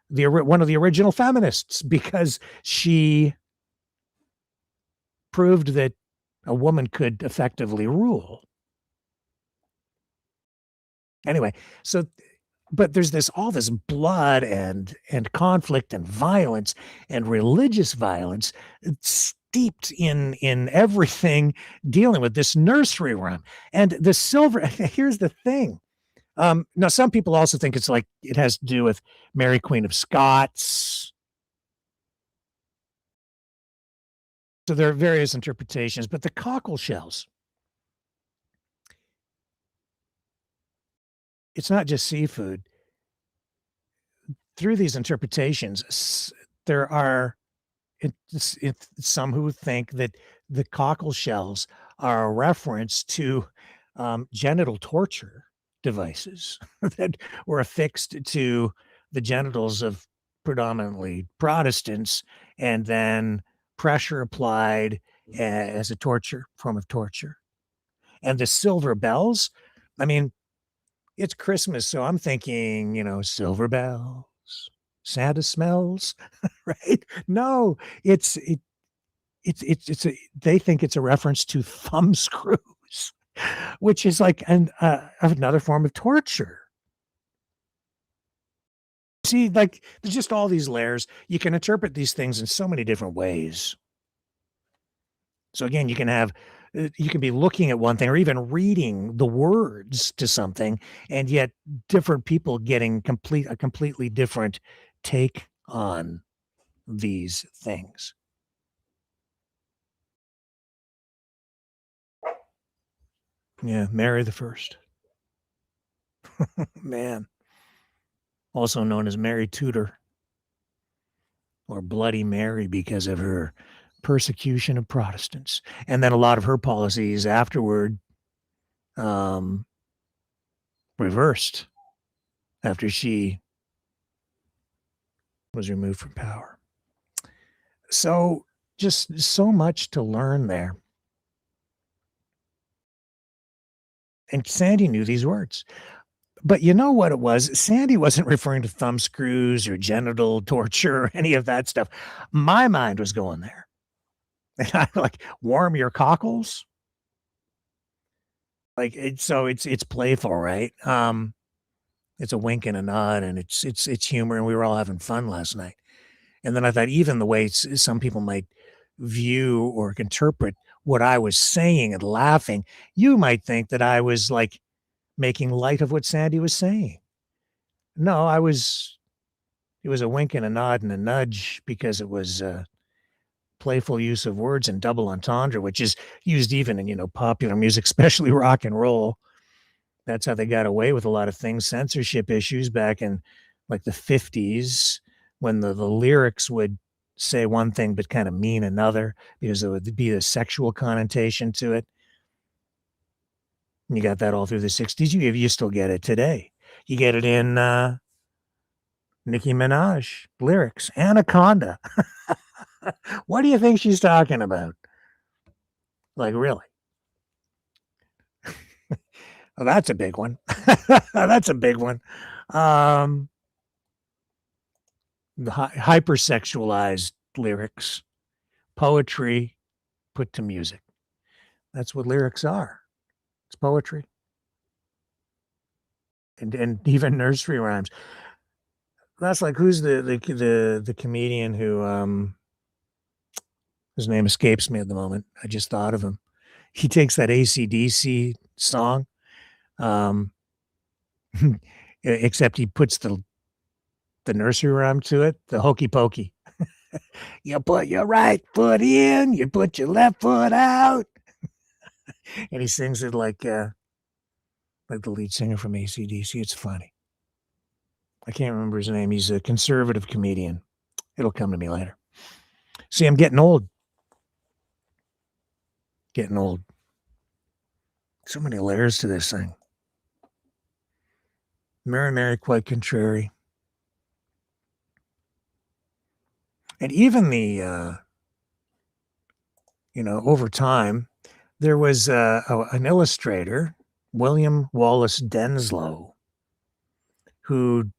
one of the original feminists, because she proved that a woman could effectively rule. Anyway, so, but there's all this blood and conflict and violence and religious violence steeped in everything dealing with this nursery rhyme. And the silver, here's the thing. Now, some people also think it's like it has to do with Mary Queen of Scots. So there are various interpretations, but the cockle shells, it's not just seafood. Through these interpretations, there are some who think that the cockle shells are a reference to genital torture devices that were affixed to the genitals of predominantly Protestants, and then pressure applied as a form of torture. And the silver bells, I mean, it's Christmas, so I'm thinking, silver bells, Santa smells, right? No, they think it's a reference to thumb screws, which is like another form of torture. See, like, there's just all these layers. You can interpret these things in so many different ways. So again, you can have you can be looking at one thing or even reading the words to something, and yet different people getting a completely different take on these things. Yeah, Mary the First. Man. Also known as Mary Tudor or Bloody Mary because of her persecution of Protestants. And then a lot of her policies afterward reversed after she was removed from power. So just so much to learn there. And Sandy knew these words. But you know what it was? Sandy wasn't referring to thumb screws or genital torture or any of that stuff. My mind was going there. And I'm like, warm your cockles? Like it's playful, right? It's a wink and a nod, and it's humor, and we were all having fun last night. And then I thought, even the way some people might view or interpret what I was saying and laughing, you might think that I was like making light of what Sandy was saying. No, it was a wink and a nod and a nudge because it was playful use of words and double entendre, which is used even in, popular music, especially rock and roll. That's how they got away with a lot of things, censorship issues back in like the 50s, when the lyrics would say one thing but kind of mean another because there would be a sexual connotation to it. And you got that all through the 60s. You still get it today. You get it in Nicki Minaj lyrics, Anaconda. What do you think she's talking about? Like, really? Oh, that's a big one. That's a big one. The hypersexualized lyrics, poetry put to music. That's what lyrics are. It's poetry. And even nursery rhymes. That's like, who's the comedian who his name escapes me at the moment. I just thought of him. He takes that AC/DC song, except he puts the nursery rhyme to it, the hokey pokey. You put your right foot in, you put your left foot out. And he sings it like the lead singer from AC/DC. It's funny. I can't remember his name. He's a conservative comedian. It'll come to me later. See, I'm getting old. Getting old. So many layers to this thing. Mary, quite contrary. And even the, over time, there was an illustrator, William Wallace Denslow, who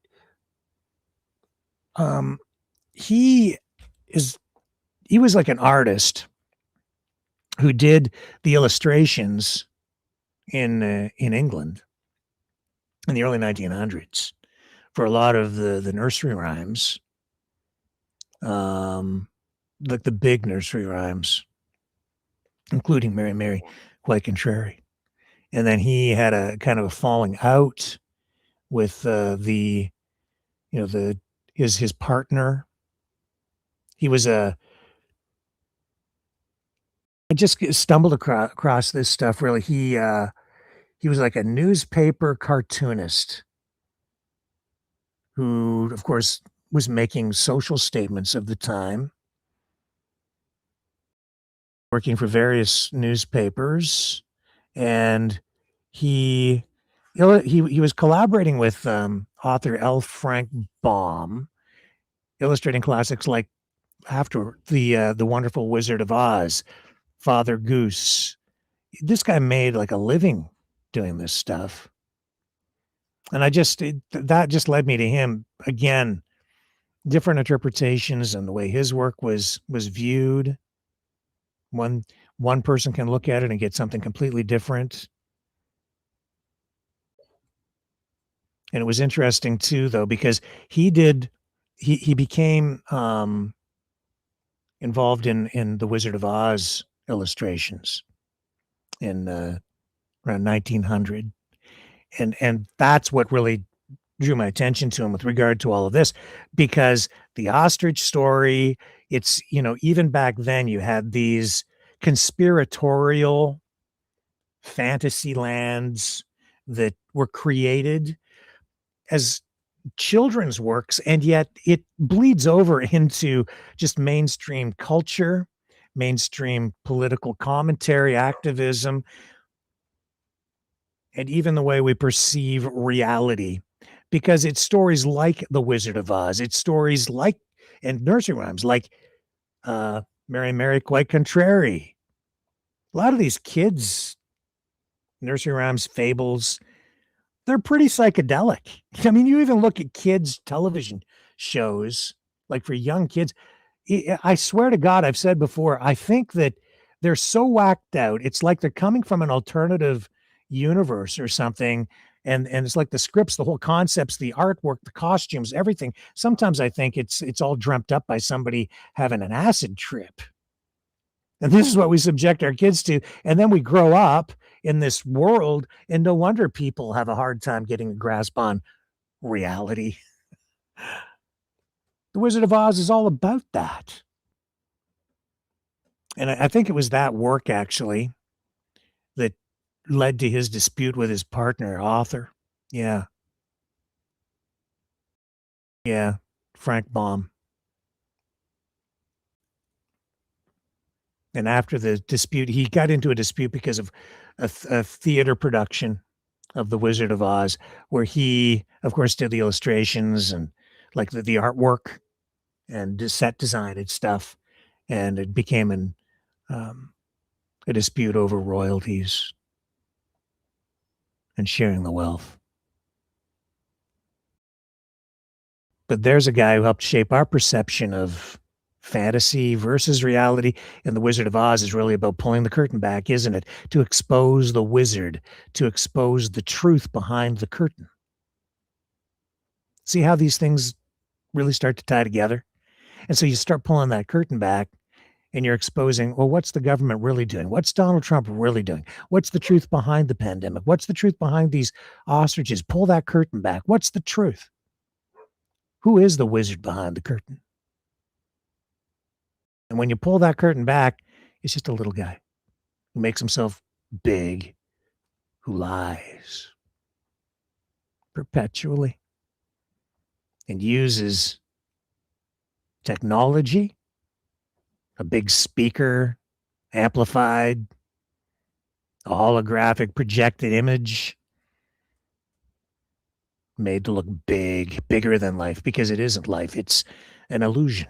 he was like an artist who did the illustrations in England in the early 1900s for a lot of the nursery rhymes, like the big nursery rhymes, including Mary, quite contrary. And then he had a kind of a falling out with his partner. He was I just stumbled across this stuff, really. He was like a newspaper cartoonist who, of course, was making social statements of the time, working for various newspapers, and he was collaborating with author L. Frank Baum, illustrating classics like after the Wonderful Wizard of Oz, Father Goose. This guy made like a living doing this stuff. And that just led me to him again, different interpretations and the way his work was viewed. One person can look at it and get something completely different. And it was interesting too, though, because he became involved in the Wizard of Oz illustrations. in around 1900. And that's what really drew my attention to him with regard to all of this, because the ostrich story, it's, even back then you had these conspiratorial fantasy lands that were created as children's works, and yet it bleeds over into just mainstream culture, mainstream political commentary, activism, and even the way we perceive reality. Because it's stories like The Wizard of Oz, it's stories like, and nursery rhymes like Mary, Mary, quite contrary. A lot of these kids' nursery rhymes, fables, they're pretty psychedelic. I mean, you even look at kids' television shows, like for young kids. I swear to God, I've said before, I think that they're so whacked out. It's like they're coming from an alternative universe or something. And it's like the scripts, the whole concepts, the artwork, the costumes, everything. Sometimes I think it's all dreamt up by somebody having an acid trip. And this is what we subject our kids to. And then we grow up in this world, and no wonder people have a hard time getting a grasp on reality. The Wizard of Oz is all about that. And I think it was that work, actually, that led to his dispute with his partner, author. Yeah. Yeah. Frank Baum. And after the dispute, he got into a dispute because of a theater production of The Wizard of Oz, where he, of course, did the illustrations and like the artwork and set design and stuff. And it became a dispute over royalties and sharing the wealth. But there's a guy who helped shape our perception of fantasy versus reality. And The Wizard of Oz is really about pulling the curtain back, isn't it? To expose the wizard, to expose the truth behind the curtain. See how these things really start to tie together? And so you start pulling that curtain back and you're exposing, well, what's the government really doing? What's Donald Trump really doing? What's the truth behind the pandemic? What's the truth behind these ostriches? Pull that curtain back. What's the truth? Who is the wizard behind the curtain? And when you pull that curtain back, it's just a little guy who makes himself big, who lies perpetually and uses technology, a big speaker, amplified, a holographic projected image made to look big, bigger than life, because it isn't life. It's an illusion.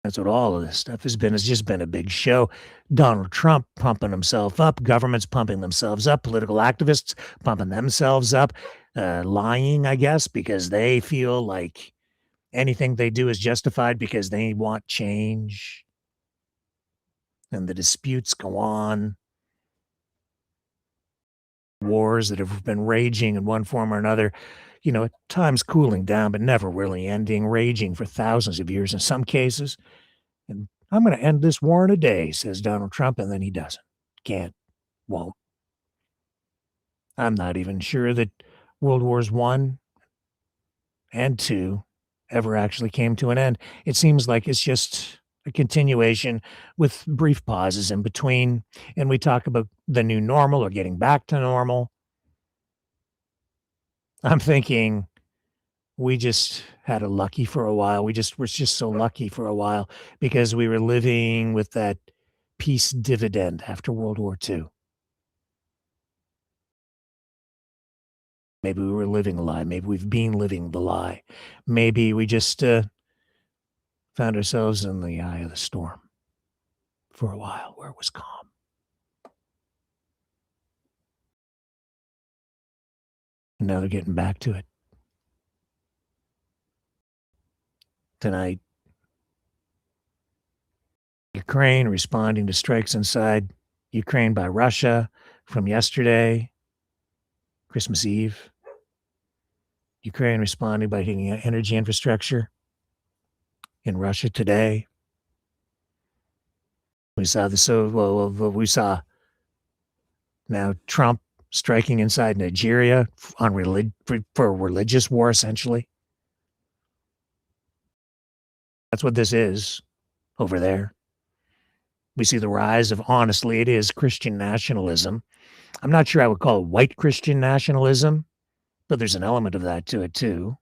That's what all of this stuff has been. It's just been a big show. Donald Trump pumping himself up, governments pumping themselves up, political activists pumping themselves up, lying, I guess, because they feel like anything they do is justified because they want change. And the disputes go on. Wars that have been raging in one form or another, at times cooling down, but never really ending, raging for thousands of years in some cases. And I'm going to end this war in a day, says Donald Trump, and then he doesn't. Can't, won't. I'm not even sure that World Wars I and II ever actually came to an end. It seems like it's just a continuation with brief pauses in between. And we talk about the new normal or getting back to normal. I'm thinking we just had a lucky for a while. We're just so lucky for a while because we were living with that peace dividend after World War II. Maybe we were living a lie. Maybe we've been living the lie. Maybe we just found ourselves in the eye of the storm for a while where it was calm. And now they're getting back to it. Tonight, Ukraine responding to strikes inside Ukraine by Russia from yesterday, Christmas Eve. Ukraine responding by hitting energy infrastructure in Russia today. We saw this. So we saw now Trump striking inside Nigeria on for a religious war, essentially. That's what this is over there. We see the rise of, honestly, it is Christian nationalism. I'm not sure I would call it white Christian nationalism, but there's an element of that to it too.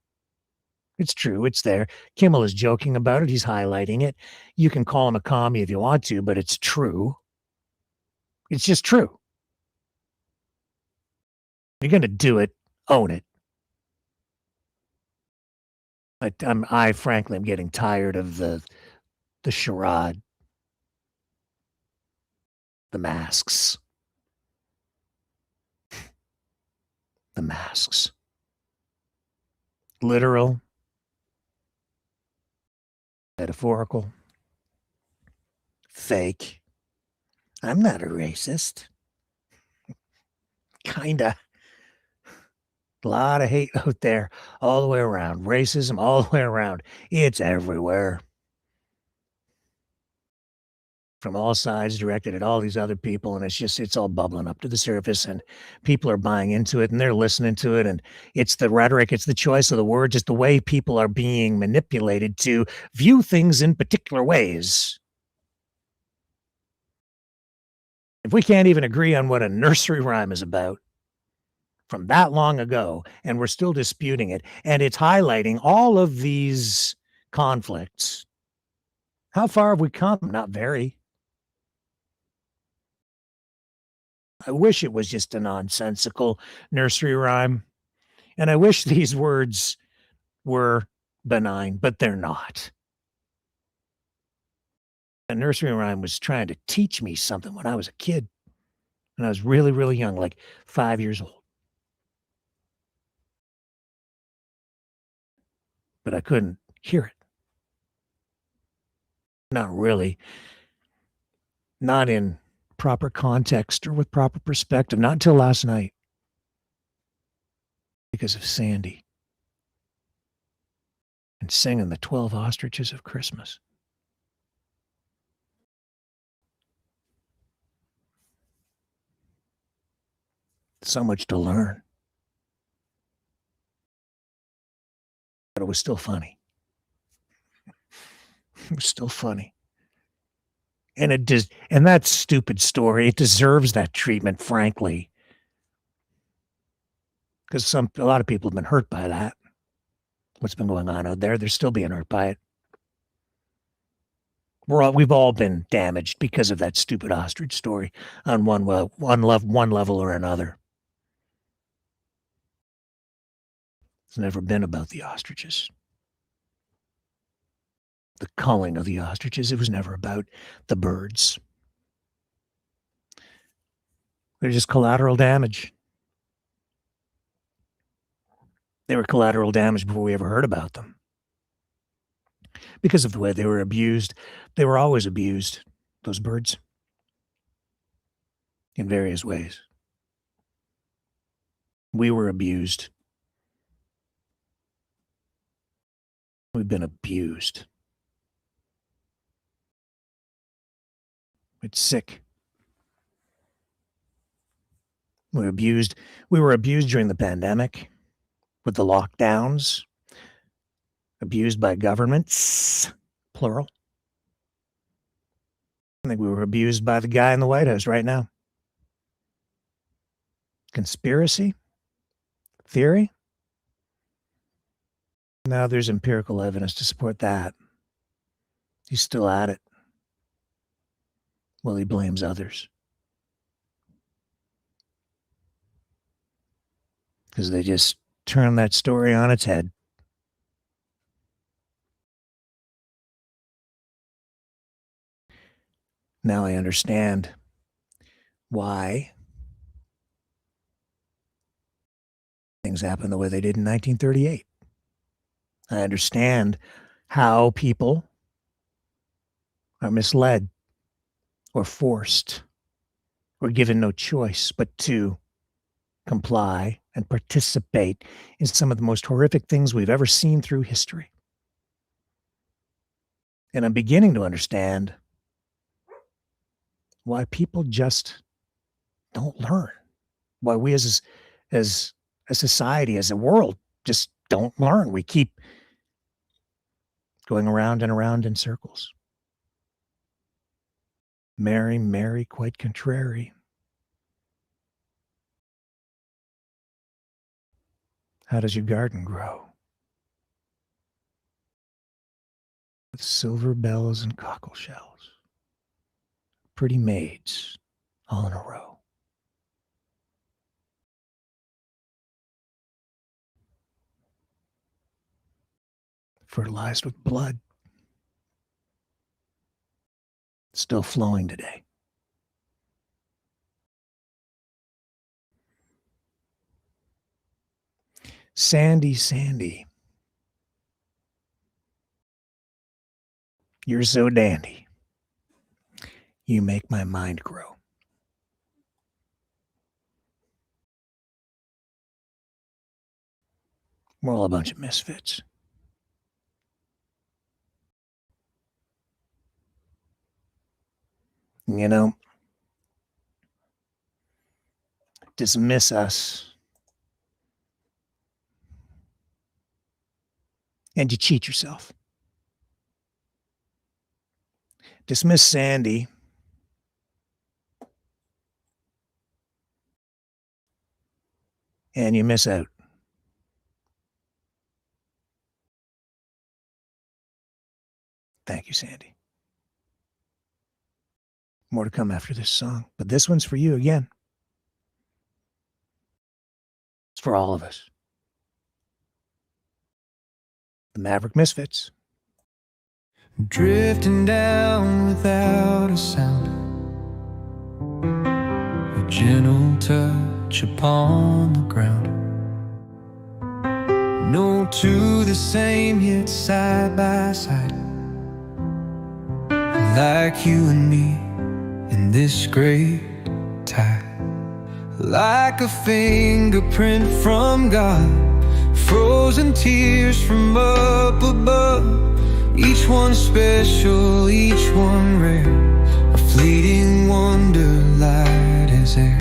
It's true. It's there. Kimmel is joking about it. He's highlighting it. You can call him a commie if you want to, but it's true. It's just true. You're going to do it. Own it. I frankly am getting tired of the charade, the masks, literal, metaphorical, fake. I'm not a racist. Kinda. A lot of hate out there all the way around. Racism all the way around. It's everywhere. From all sides, directed at all these other people. And it's all bubbling up to the surface. And people are buying into it and they're listening to it. And it's the rhetoric, it's the choice of the words, it's the way people are being manipulated to view things in particular ways. If we can't even agree on what a nursery rhyme is about, from that long ago, and we're still disputing it, and it's highlighting all of these conflicts. How far have we come? Not very. I wish it was just a nonsensical nursery rhyme, and I wish these words were benign, but they're not. A nursery rhyme was trying to teach me something when I was a kid, when I was really, really young, like 5 years old. But I couldn't hear it. Not really. Not in proper context or with proper perspective. Not until last night. Because of Sandy. And singing the 12 Ostriches of Christmas. So much to learn. But it was still funny. It was still funny. And and that stupid story, it deserves that treatment, frankly. Because a lot of people have been hurt by that. What's been going on out there, they're still being hurt by it. We've all been damaged because of that stupid ostrich story on one level or another. It's never been about the ostriches. The culling of the ostriches. It was never about the birds. They're just collateral damage. They were collateral damage before we ever heard about them. Because of the way they were abused. They were always abused, those birds. In various ways. We were abused. We've been abused. It's sick. We were abused during the pandemic with the lockdowns, abused by governments, plural. I think we were abused by the guy in the White House right now. Conspiracy? Theory? Now there's empirical evidence to support that. He's still at it. Well, he blames others. Because they just turn that story on its head. Now I understand why things happened the way they did in 1938. I understand how people are misled or forced or given no choice but to comply and participate in some of the most horrific things we've ever seen through history. And I'm beginning to understand why people just don't learn. Why we as a society, as a world, just don't learn. We keep going around and around in circles. Mary, Mary, quite contrary. How does your garden grow? With silver bells and cockle shells. Pretty maids all in a row. Fertilized with blood. Still flowing today. Sandy, Sandy. You're so dandy. You make my mind grow. We're all a bunch of misfits. You know, dismiss us and you cheat yourself. Dismiss Sandy and you miss out. Thank you, Sandy. More to come after this song, but this one's for you again. It's for all of us. The Maverick Misfits. Drifting down without a sound, a gentle touch upon the ground. No two the same, yet side by side, like you and me in this great tide. Like a fingerprint from God, frozen tears from up above. Each one special, each one rare, a fleeting wonder light as air.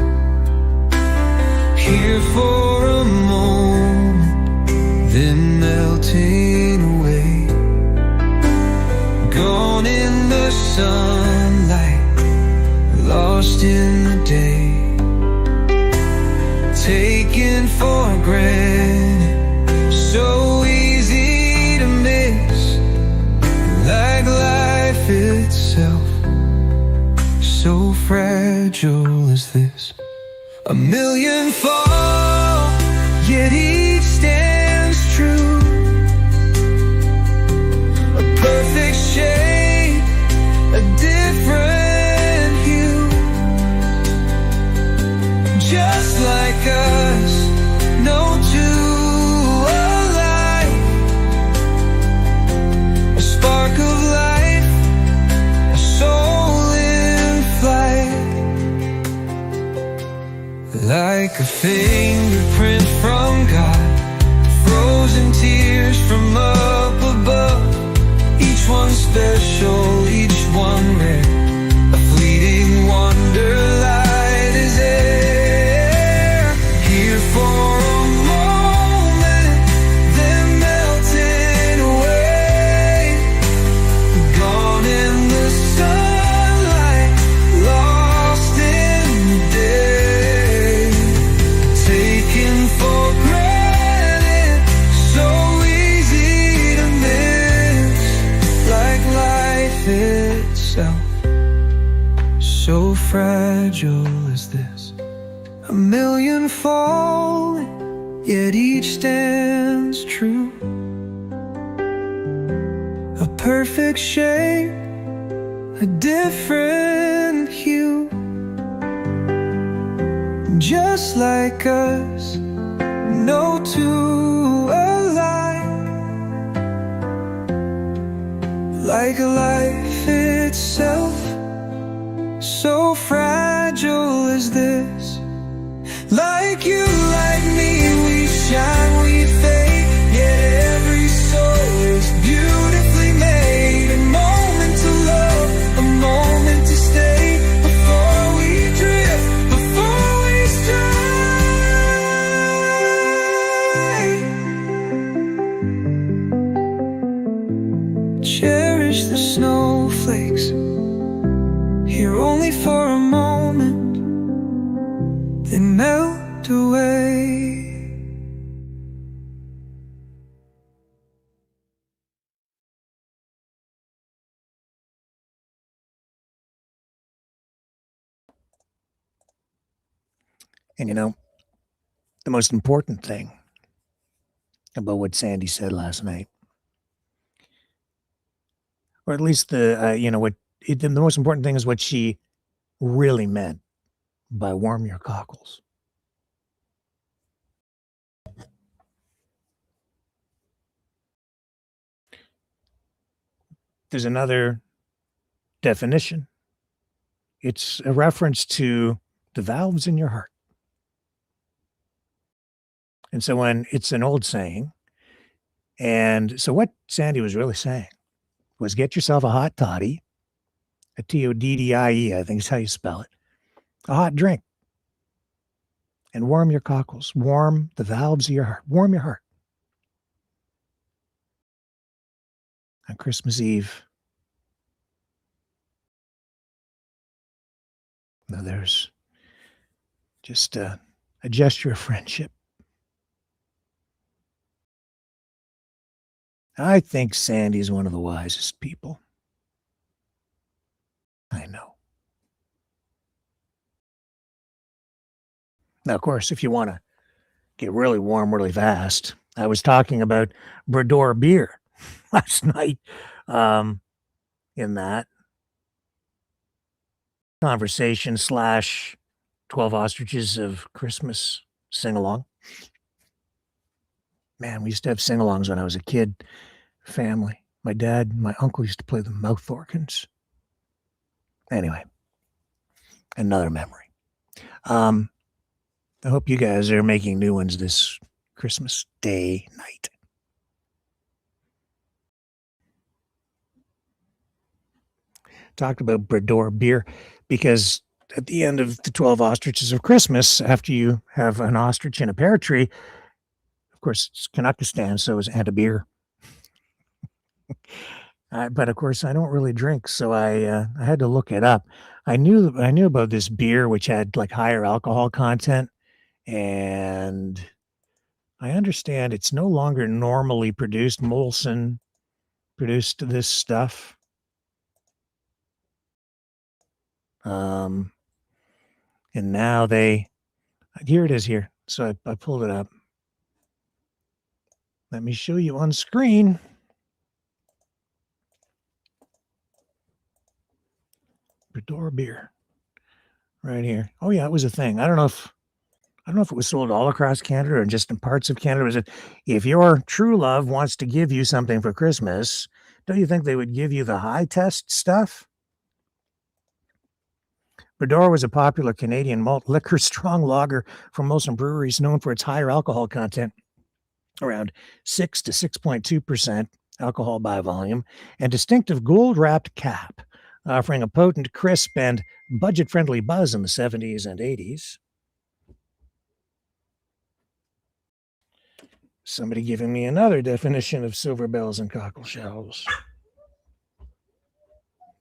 Here for a moment, then melting away. Gone in the sunlight, lost in the day. Taken for granted, so easy to miss. Like life itself, so fragile is this. A million fall, yet each stands true. A perfect shape, a different hue. Just like us, no two alike. A spark of life, a soul in flight. Like a fingerprint from God, frozen tears from up above. Each one special, each one rare, a fleeting wonder light is air. Here for a moment, then melting away. Gone in the sunlight, lost in the day. Taken for granted, so easy to miss. Like life itself, so fragile is this. A million falling, yet each stands true. A perfect shape, a different hue. Just like us, no two alike. Like life itself, so fragile is this. Like you, like me, we shine, we fade. Yet every soul is beautifully made. A moment to love, a moment to stay. Before And the most important thing about what Sandy said last night, or at least the most important thing is what she really meant by warm your cockles. There's another definition. It's a reference to the valves in your heart. And so when it's an old saying, and so what Sandy was really saying was get yourself a hot toddy, a Toddie, I think is how you spell it, a hot drink, and warm your cockles, warm the valves of your heart, warm your heart. On Christmas Eve, now there's just a gesture of friendship. I think Sandy's one of the wisest people. I know. Now, of course, if you want to get really warm really fast, I was talking about Brador beer last night in that conversation / 12 Ostriches of Christmas sing-along. Man, we used to have sing-alongs when I was a kid. Family. My dad and my uncle used to play the mouth organs. Anyway, another memory. I hope you guys are making new ones this Christmas Day night. Talked about Brador beer because at the end of the 12 Ostriches of Christmas, after you have an ostrich in a pear tree, of course, it's Canuckistan, so is and a beer. But of course, I don't really drink, so I had to look it up. I knew about this beer which had like higher alcohol content, and I understand it's no longer normally produced. Molson produced this stuff. And now here it is here. So I pulled it up. Let me show you on screen. Brador beer. Right here. Oh yeah, it was a thing. I don't know if it was sold all across Canada or just in parts of Canada. Was it, if your true love wants to give you something for Christmas, don't you think they would give you the high test stuff? Brador was a popular Canadian malt liquor strong lager from Molson breweries known for its higher alcohol content, around 6 to 6.2% alcohol by volume, and distinctive gold-wrapped cap, offering a potent, crisp, and budget-friendly buzz in the 70s and 80s. Somebody giving me another definition of silver bells and cockle shells.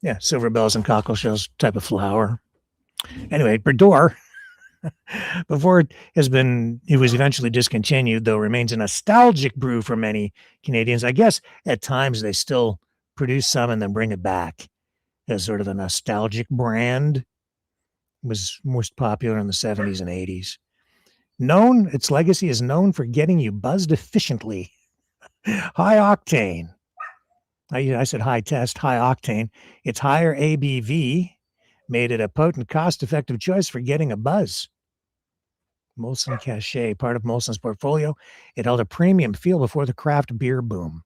Yeah, silver bells and cockle shells type of flower. Anyway, Brador, before it was eventually discontinued, though remains a nostalgic brew for many Canadians. I guess at times they still produce some and then bring it back as sort of a nostalgic brand. It was most popular in the 70s and 80s. Its legacy is known for getting you buzzed efficiently. High octane. I said high test, high octane. Its higher ABV made it a potent, cost-effective choice for getting a buzz. Molson Cachet, part of Molson's portfolio, it held a premium feel before the craft beer boom.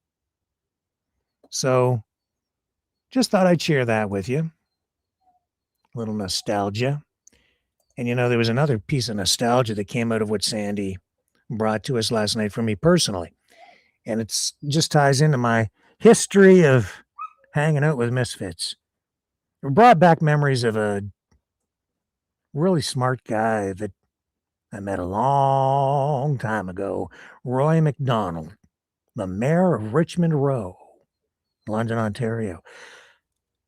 So, just thought I'd share that with you. A little nostalgia. And there was another piece of nostalgia that came out of what Sandy brought to us last night for me personally. And it's just ties into my history of hanging out with Misfits. It brought back memories of a really smart guy that I met a long time ago, Roy McDonald, the mayor of Richmond Row, London, Ontario.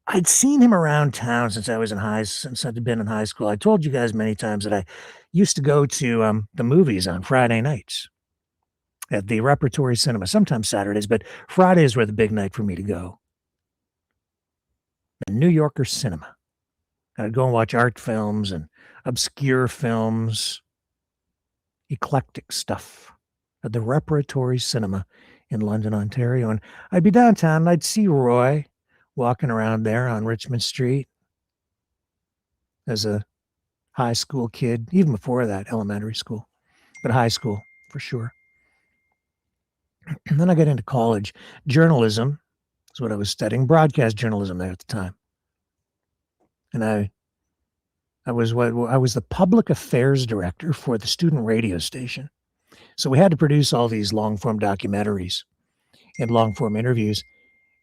I'd seen him around town since I'd been in high school. I told you guys many times that I used to go to the movies on Friday nights at the Repertory Cinema, sometimes Saturdays, but Fridays were the big night for me to go. The New Yorker Cinema. I'd go and watch art films and obscure films. eclectic stuff at the Repertory Cinema in London, Ontario. And I'd be downtown and I'd see Roy walking around there on Richmond Street as a high school kid, even before that, elementary school, but high school for sure. And then I got into college. Journalism is what I was studying, broadcast journalism there at the time. And I was the public affairs director for the student radio station. So we had to produce all these long-form documentaries and long-form interviews.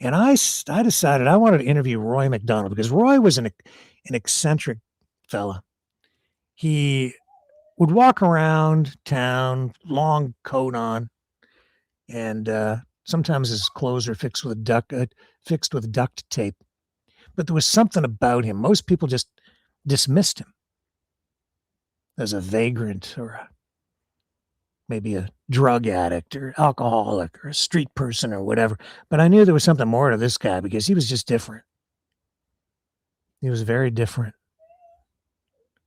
And I decided I wanted to interview Roy McDonald because Roy was an eccentric fella. He would walk around town, long coat on, and sometimes his clothes are fixed with duct tape. But there was something about him. Most people just dismissed him as a vagrant or maybe a drug addict or alcoholic or a street person or whatever. But I knew there was something more to this guy because he was just different. He was very different.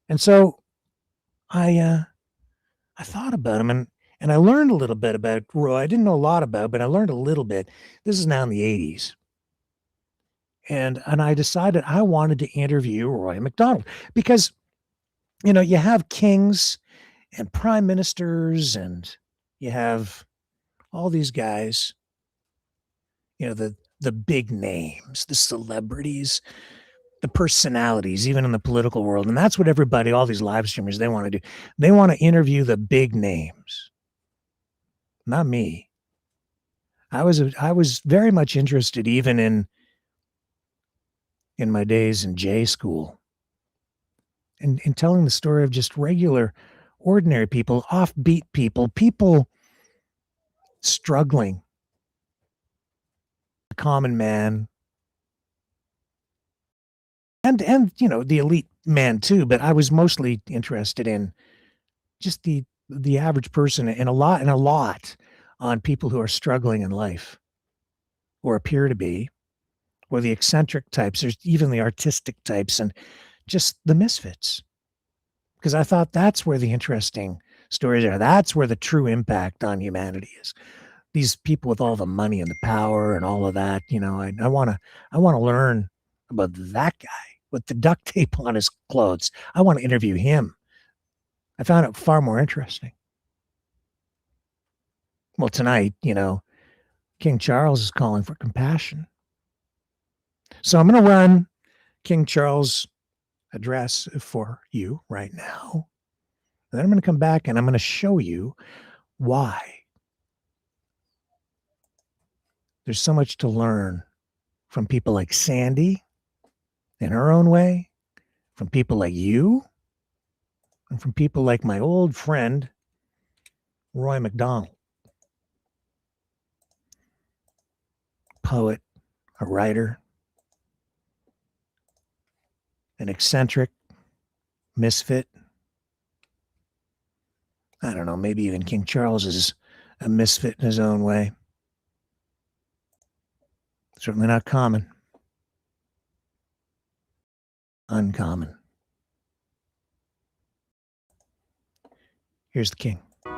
And so I thought about him and I learned a little bit about Roy. I didn't know a lot about, but I learned a little bit. This is now in the 80s. And I decided I wanted to interview Roy McDonald because, you know, you have kings and prime ministers and you have all these guys, you know, the big names, the celebrities, the personalities, even in the political world. And that's what everybody, all these live streamers, they want to do. They want to interview the big names. Not me. I was very much interested even in my days in J school and in telling the story of just regular, ordinary people, offbeat people struggling, the common man, and you know, the elite man too, but I was mostly interested in just the average person and a lot on people who are struggling in life or appear to be, or the eccentric types, there's even the artistic types and just the misfits. Because I thought that's where the interesting stories are. That's where the true impact on humanity is. These people with all the money and the power and all of that, you know, I want to learn about that guy with the duct tape on his clothes. I want to interview him. I found it far more interesting. Well, tonight, you know, King Charles is calling for compassion. So I'm going to run King Charles' address for you right now. And then I'm going to come back and I'm going to show you why there's so much to learn from people like Sandy in her own way, from people like you, and from people like my old friend, Roy McDonald. Poet, a writer, an eccentric, misfit. I don't know, maybe even King Charles is a misfit in his own way. Certainly not common. Uncommon. Here's the king. No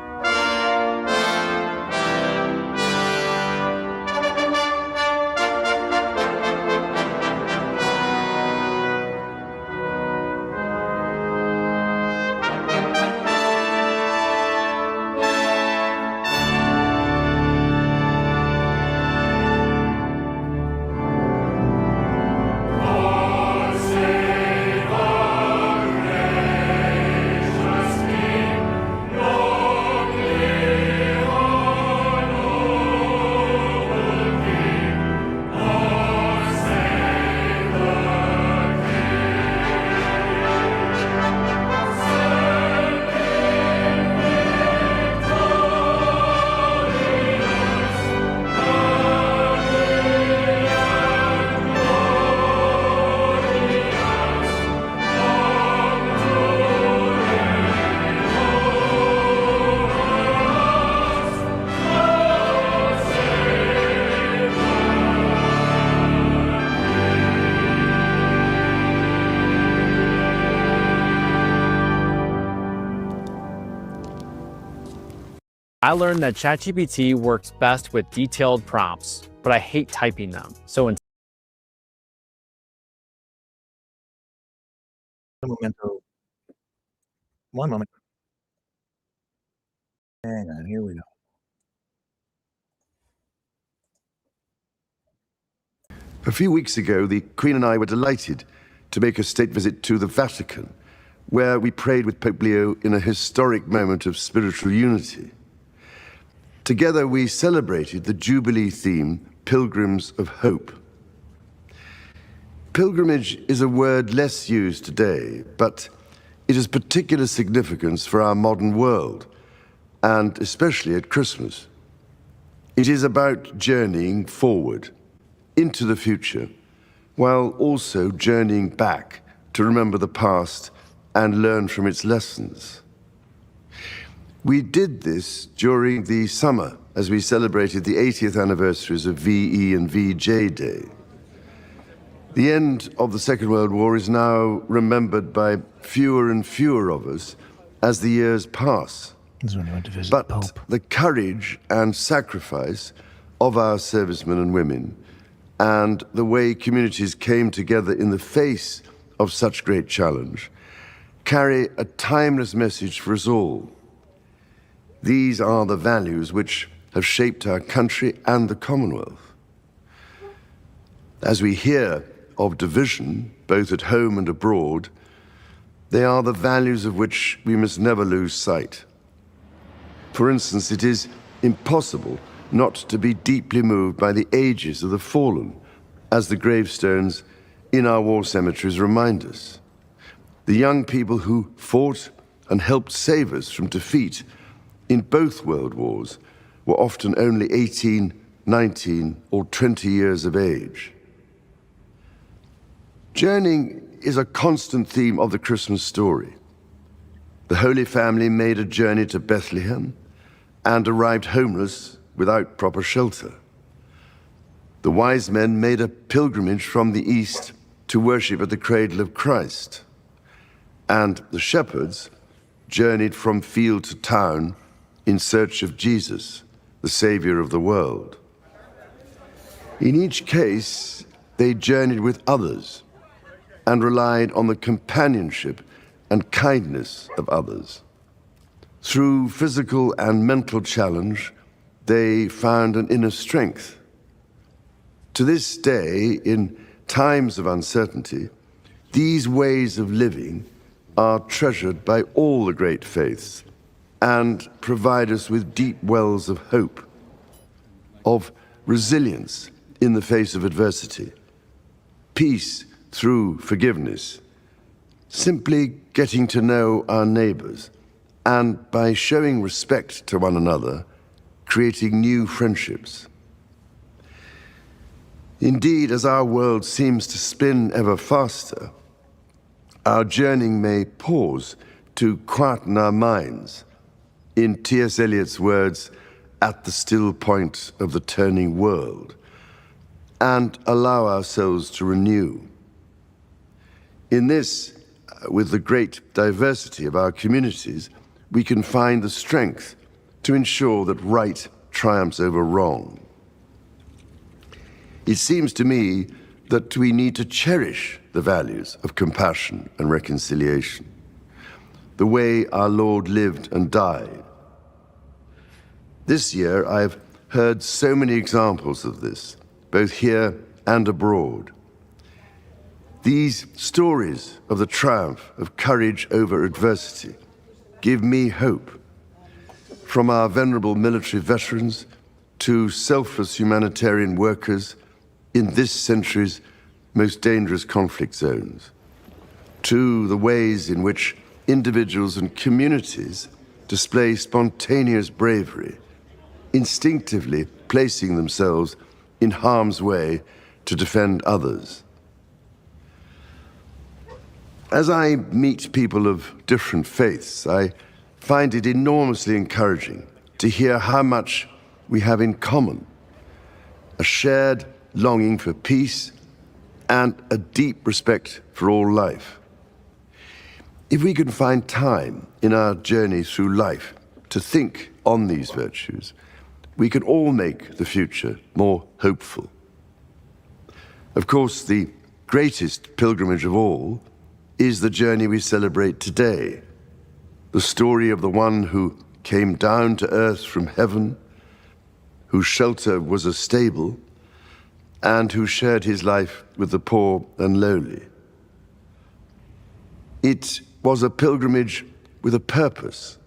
I learned that ChatGPT works best with detailed prompts, but I hate typing them. So One moment. Hang on, here we go. A few weeks ago, the Queen and I were delighted to make a state visit to the Vatican, where we prayed with Pope Leo in a historic moment of spiritual unity. Together, we celebrated the Jubilee theme, Pilgrims of Hope. Pilgrimage is a word less used today, but it has particular significance for our modern world, and especially at Christmas. It is about journeying forward into the future, while also journeying back to remember the past and learn from its lessons. We did this during the summer as we celebrated the 80th anniversaries of VE and VJ Day. The end of the Second World War is now remembered by fewer and fewer of us as the years pass. This is when I went to visit But Pope. the courage and sacrifice of our servicemen and women, and the way communities came together in the face of such great challenge, carry a timeless message for us all. These are the values which have shaped our country and the Commonwealth. As we hear of division, both at home and abroad, they are the values of which we must never lose sight. For instance, it is impossible not to be deeply moved by the ages of the fallen, as the gravestones in our war cemeteries remind us. The young people who fought and helped save us from defeat in both world wars were often only 18, 19, or 20 years of age. Journeying is a constant theme of the Christmas story. The Holy Family made a journey to Bethlehem and arrived homeless without proper shelter. The wise men made a pilgrimage from the east to worship at the cradle of Christ. And the shepherds journeyed from field to town in search of Jesus, the Savior of the world. In each case, they journeyed with others and relied on the companionship and kindness of others. Through physical and mental challenge, they found an inner strength. To this day, in times of uncertainty, these ways of living are treasured by all the great faiths and provide us with deep wells of hope, of resilience in the face of adversity, peace through forgiveness, simply getting to know our neighbors, and by showing respect to one another, creating new friendships. Indeed, as our world seems to spin ever faster, our journeying may pause to quieten our minds, in T.S. Eliot's words, at the still point of the turning world, and allow ourselves to renew. In this, with the great diversity of our communities, we can find the strength to ensure that right triumphs over wrong. It seems to me that we need to cherish the values of compassion and reconciliation, the way our Lord lived and died. This year, I've heard so many examples of this, both here and abroad. These stories of the triumph of courage over adversity give me hope. From our venerable military veterans to selfless humanitarian workers in this century's most dangerous conflict zones, to the ways in which individuals and communities display spontaneous bravery, instinctively placing themselves in harm's way to defend others. As I meet people of different faiths, I find it enormously encouraging to hear how much we have in common: a shared longing for peace and a deep respect for all life. If we can find time in our journey through life to think on these virtues, we can all make the future more hopeful. Of course, the greatest pilgrimage of all is the journey we celebrate today, the story of the one who came down to earth from heaven, whose shelter was a stable, and who shared his life with the poor and lowly. It was a pilgrimage with a purpose,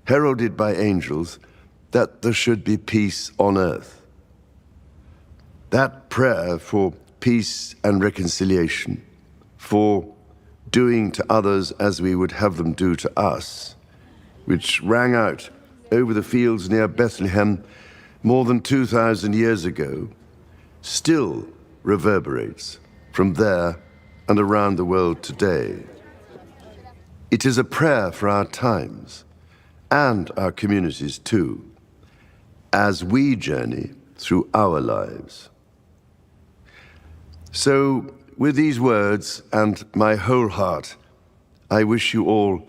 heralded by angels, that there should be peace on earth. That prayer for peace and reconciliation, for doing to others as we would have them do to us, which rang out over the fields near Bethlehem more than 2,000 years ago, still reverberates from there and around the world today. It is a prayer for our times and our communities too, as we journey through our lives. So, with these words and my whole heart, I wish you all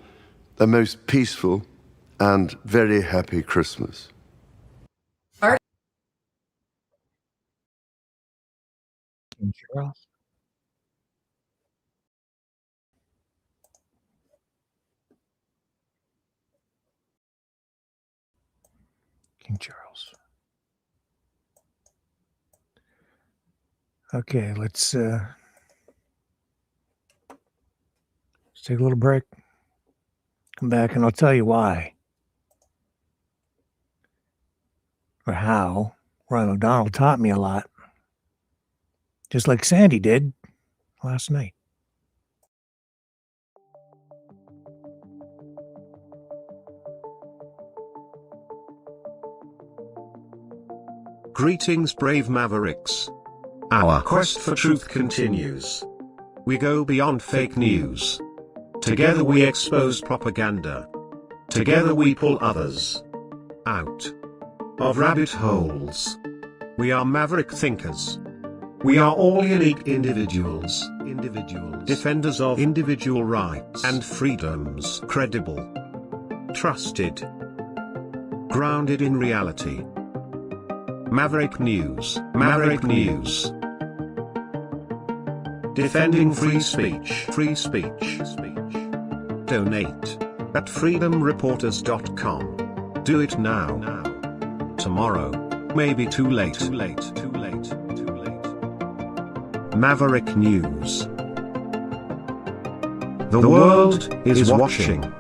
a most peaceful and very happy Christmas. King Charles. King Charles. Okay, let's take a little break. Come back and I'll tell you why or how Ron O'Donnell taught me a lot, just like Sandy did last night. Greetings, brave Mavericks. Our quest for truth continues. We go beyond fake news. Together we expose propaganda. Together we pull others out of rabbit holes. We are maverick thinkers. We are all unique individuals, defenders of individual rights and freedoms, credible, trusted, grounded in reality. Maverick News, Maverick News. Defending free speech, free speech. Donate at freedomreporters.com. Do it now. Tomorrow may be too late. Maverick News. The world is watching.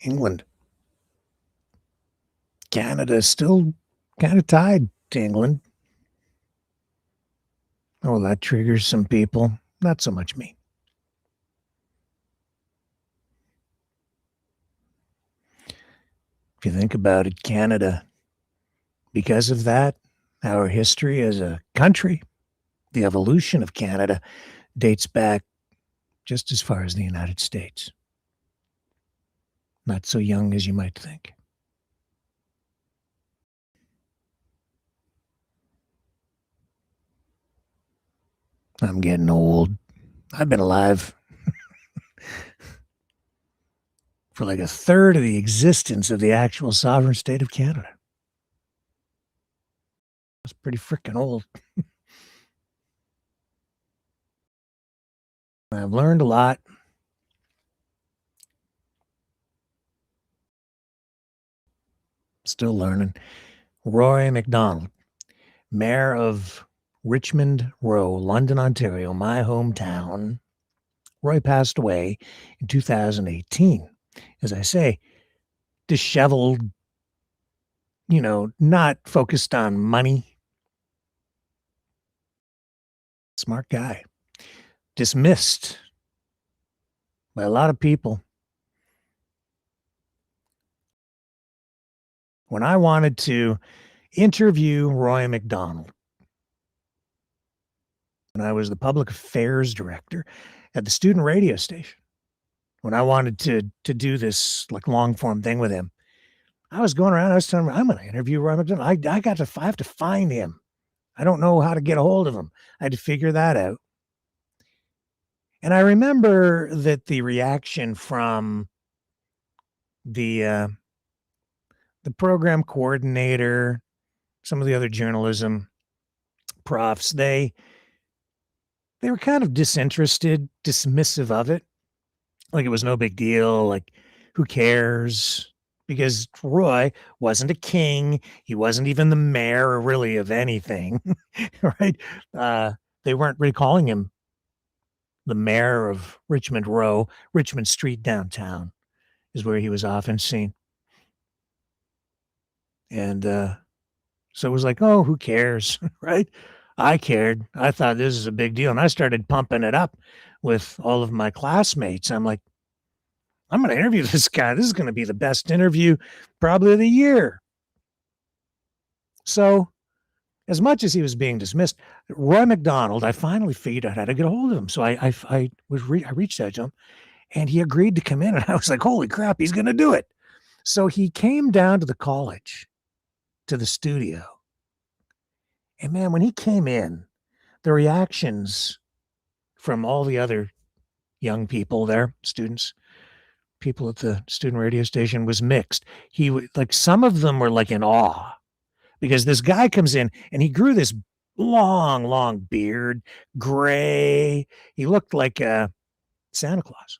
England. Canada is still kind of tied to England. Oh, that triggers some people. Not so much me. If you think about it, Canada, because of that, our history as a country, the evolution of Canada dates back just as far as the United States. Not so young as you might think. I'm getting old. I've been alive for like a third of the existence of the actual sovereign state of Canada. That's pretty freaking old. I've learned a lot. Still learning. Roy MacDonald, Mayor of Richmond Row, London, Ontario, my hometown. Roy passed away in 2018. As I say, disheveled, not focused on money. Smart guy. Dismissed by a lot of people. When I wanted to interview Roy MacDonald, when I was the public affairs director at the student radio station, when I wanted to do this like long form thing with him, I was going around, I was telling him, I'm going to interview Roy MacDonald. I have to find him. I don't know how to get a hold of him. I had to figure that out. And I remember that the reaction from the program coordinator, some of the other journalism profs, they were kind of disinterested, dismissive of it. Like it was no big deal. Like, who cares? Because Roy wasn't a king. He wasn't even the mayor really of anything, right? They weren't really calling him the mayor of Richmond Row. Richmond Street downtown is where he was often seen. And so it was like, oh, who cares, right? I cared. I thought this is a big deal. And I started pumping it up with all of my classmates. I'm like, I'm going to interview this guy. This is going to be the best interview probably of the year. So as much as he was being dismissed, Roy MacDonald, I finally figured out how to get a hold of him. So I reached out to him and he agreed to come in. And I was like, holy crap, he's going to do it. So he came down to the college, to the studio. And man, when he came in, the reactions from all the other young people there, students, people at the student radio station, was mixed. Some of them were like in awe because this guy comes in and he grew this long beard, gray. He looked like a Santa Claus,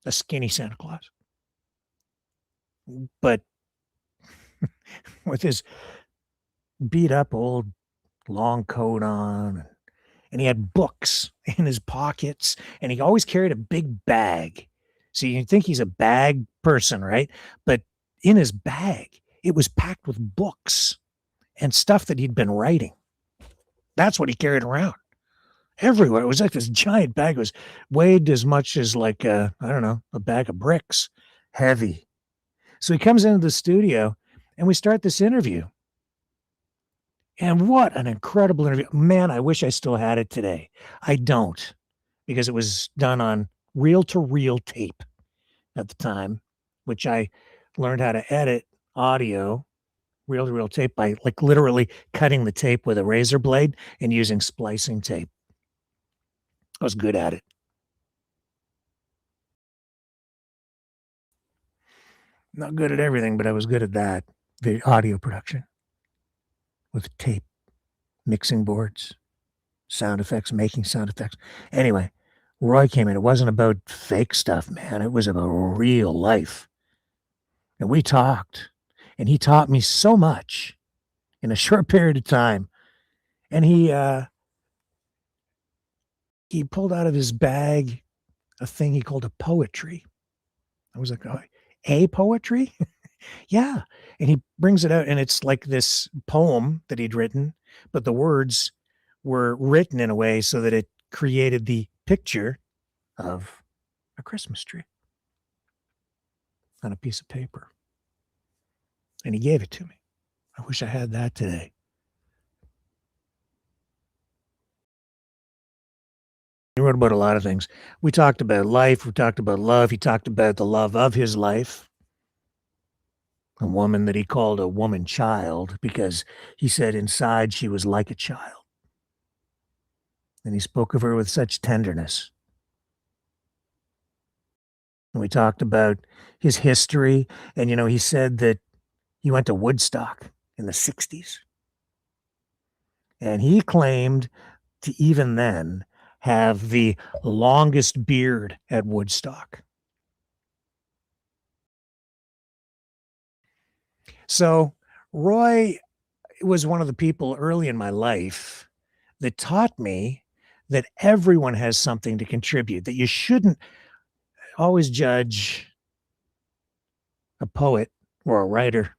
a skinny Santa Claus. But with his beat up old long coat on, and he had books in his pockets, and he always carried a big bag. So you think he's a bag person, right? But in his bag, it was packed with books and stuff that he'd been writing. That's what he carried around everywhere. It was like this giant bag. It was weighed as much as like a bag of bricks, heavy. So he comes into the studio and we start this interview. And what an incredible interview. Man, I wish I still had it today. I don't, because it was done on reel-to-reel tape at the time, which I learned how to edit audio, reel-to-reel tape, by like literally cutting the tape with a razor blade and using splicing tape. I was good at it. Not good at everything, but I was good at that, the audio production. With tape, mixing boards, sound effects, making sound effects. Anyway, Roy came in. It wasn't about fake stuff, man. It was about real life. And we talked, and he taught me so much in a short period of time. And he pulled out of his bag a thing he called a poetry. I was like, oh, A poetry? Yeah. And he brings it out, and it's like this poem that he'd written, but the words were written in a way so that it created the picture of a Christmas tree on a piece of paper. And he gave it to me. I wish I had that today. He wrote about a lot of things. We talked about life. We talked about love. He talked about the love of his life. A woman that he called a woman child because he said inside she was like a child. And he spoke of her with such tenderness. And we talked about his history. And, he said that he went to Woodstock in the 60s. And he claimed to even then have the longest beard at Woodstock. So Roy was one of the people early in my life that taught me that everyone has something to contribute, that you shouldn't always judge a poet or a writer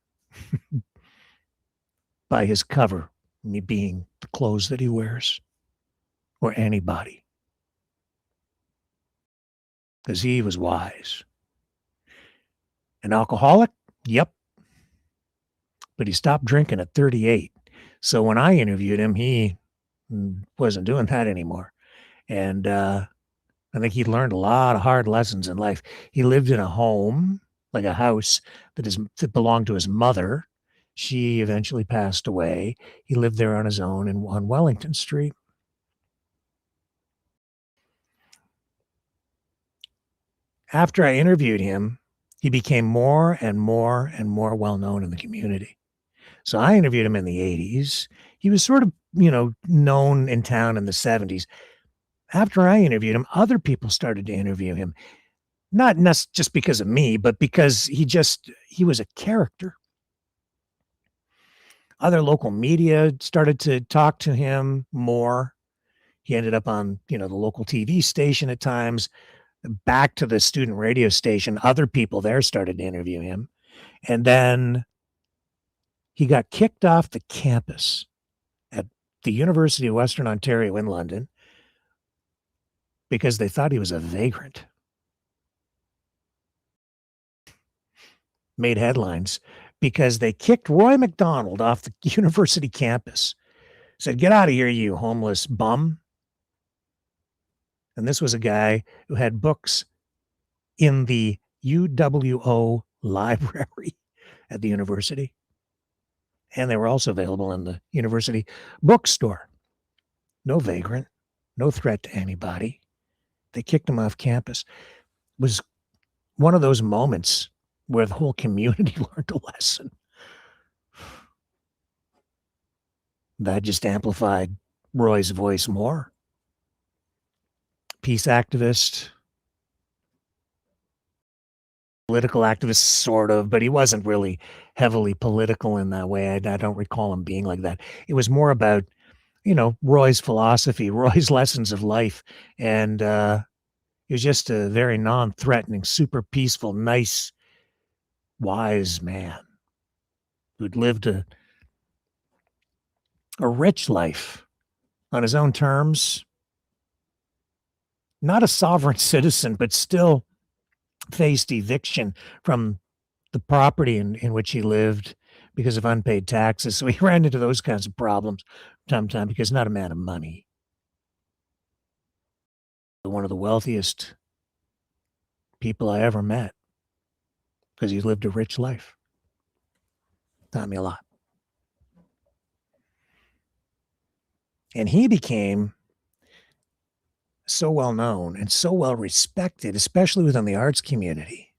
by his cover, me being the clothes that he wears, or anybody. Because he was wise. An alcoholic? Yep. But he stopped drinking at 38. So when I interviewed him, he wasn't doing that anymore. And I think he learned a lot of hard lessons in life. He lived in a home, like a house that belonged to his mother. She eventually passed away. He lived there on his own on Wellington Street. After I interviewed him, he became more and more and more well-known in the community. So I interviewed him in the 80s. He was sort of, known in town in the 70s. After I interviewed him, other people started to interview him. Not just because of me, but because he was a character. Other local media started to talk to him more. He ended up on, the local TV station at times. Back to the student radio station, other people there started to interview him. And then he got kicked off the campus at the University of Western Ontario in London because they thought he was a vagrant. Made headlines because they kicked Roy McDonald off the university campus. Said, "Get out of here, you homeless bum." And this was a guy who had books in the UWO library at the university. And they were also available in the university bookstore. No vagrant, no threat to anybody. They kicked him off campus. It was one of those moments where the whole community learned a lesson. That just amplified Roy's voice more. Peace activist, political activist, sort of, but he wasn't really heavily political in that way. I don't recall him being like that. It was more about, Roy's philosophy, Roy's lessons of life. And he was just a very non-threatening, super peaceful, nice, wise man who'd lived a rich life on his own terms. Not a sovereign citizen, but still faced eviction from the property in which he lived because of unpaid taxes. So he ran into those kinds of problems from time to time because not a man of money. One of the wealthiest people I ever met because he lived a rich life. Taught me a lot. And he became so well known and so well respected, especially within the arts community,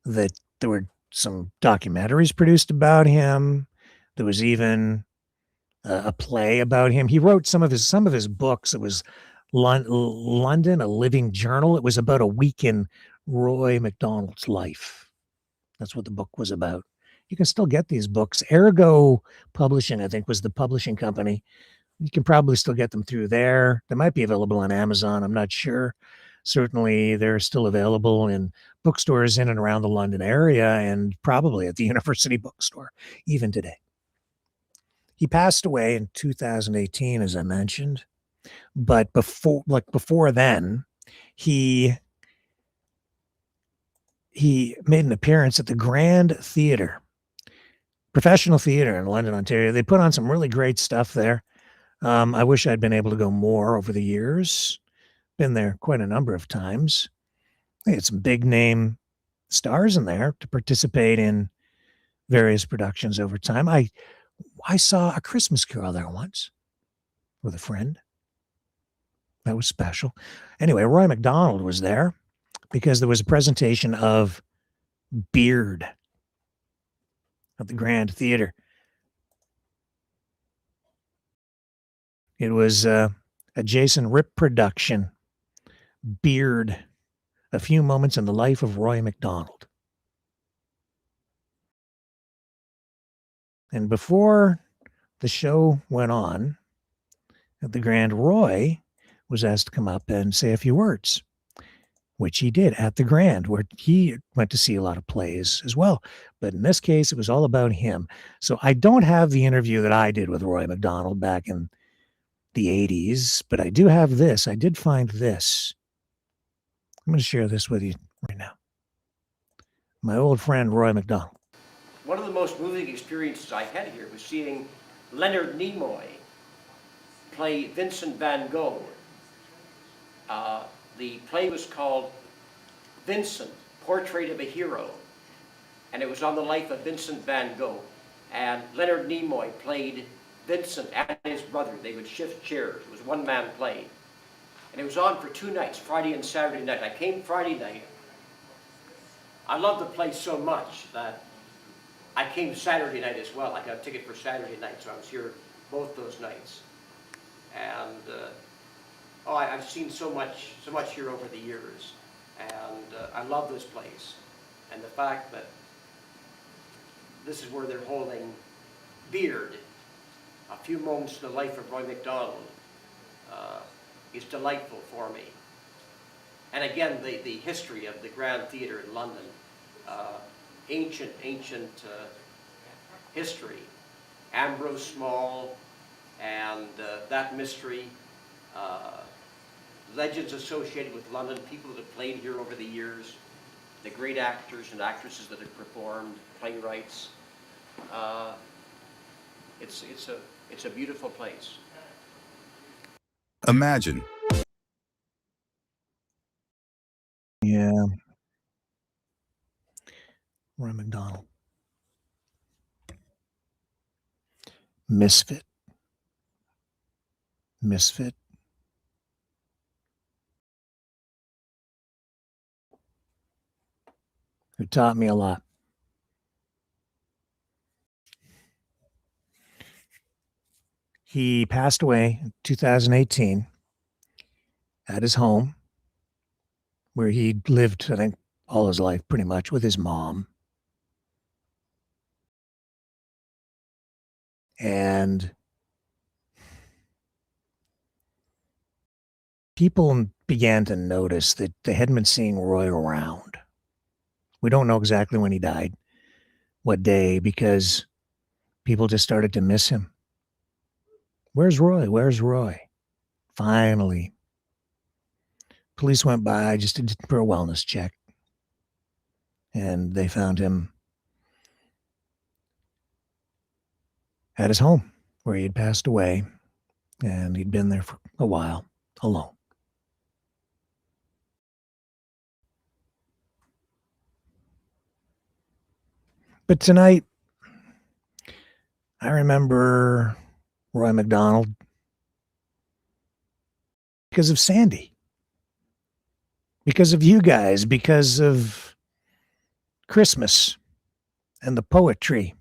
that there were some documentaries produced about him. There was even a play about him. He wrote some of his books. It was London, a Living Journal. It was about a week in Roy McDonald's life. That's what the book was about. You can still get these books. Ergo Publishing, I think, was the publishing company. You can probably still get them through there. They might be available on Amazon. I'm not sure. certainly they're still available in bookstores in and around the London area and probably at the University Bookstore even today. He passed away in 2018, as I mentioned, but before then, he made an appearance at the Grand Theatre, professional theater in London, Ontario. They put on some really great stuff there. I wish I'd been able to go more over the years. Been there quite a number of times. They had some big name stars in there to participate in various productions over time. I saw A Christmas Carol there once with a friend. That was special. Anyway, Roy McDonald was there because there was a presentation of Beard at the Grand Theatre. It was a Jason Rip production, Beard, A Few Moments in the Life of Roy McDonald. And before the show went on at the Grand, Roy was asked to come up and say a few words, which he did at the Grand, where he went to see a lot of plays as well. But in this case, it was all about him. So I don't have the interview that I did with Roy McDonald back in the 80s, but I do have this. I did find this. I'm going to share this with you right now. My old friend, Roy McDonald. One of the most moving experiences I had here was seeing Leonard Nimoy play Vincent van Gogh. The play was called Vincent, Portrait of a Hero, and it was on the life of Vincent van Gogh. And Leonard Nimoy played Vincent and his brother. They would shift chairs. It was one-man play. And it was on for 2 nights, Friday and Saturday night. I came Friday night. I loved the play so much that I came Saturday night as well. I got a ticket for Saturday night, so I was here both those nights. And I've seen so much here over the years, and I love this place. And the fact that this is where they're holding Beard, A Few Moments in the Life of Roy McDonald, is delightful for me. And again, the history of the Grand Theatre in London, ancient history. Ambrose Small and that mystery, legends associated with London, people that have played here over the years, the great actors and actresses that have performed, playwrights. It's a beautiful place. Imagine. Yeah. Roy McDonald. Misfit. Who taught me a lot. He passed away in 2018 at his home, where he lived, I think, all his life pretty much with his mom. And people began to notice that they hadn't been seeing Roy around. We don't know exactly when he died, what day, because people just started to miss him. Where's Roy? Where's Roy? Finally, police went by just for a wellness check, and they found him at his home where he had passed away, and he'd been there for a while alone. But tonight, I remember Roy McDonald because of Sandy, because of you guys, because of Christmas and the poetry.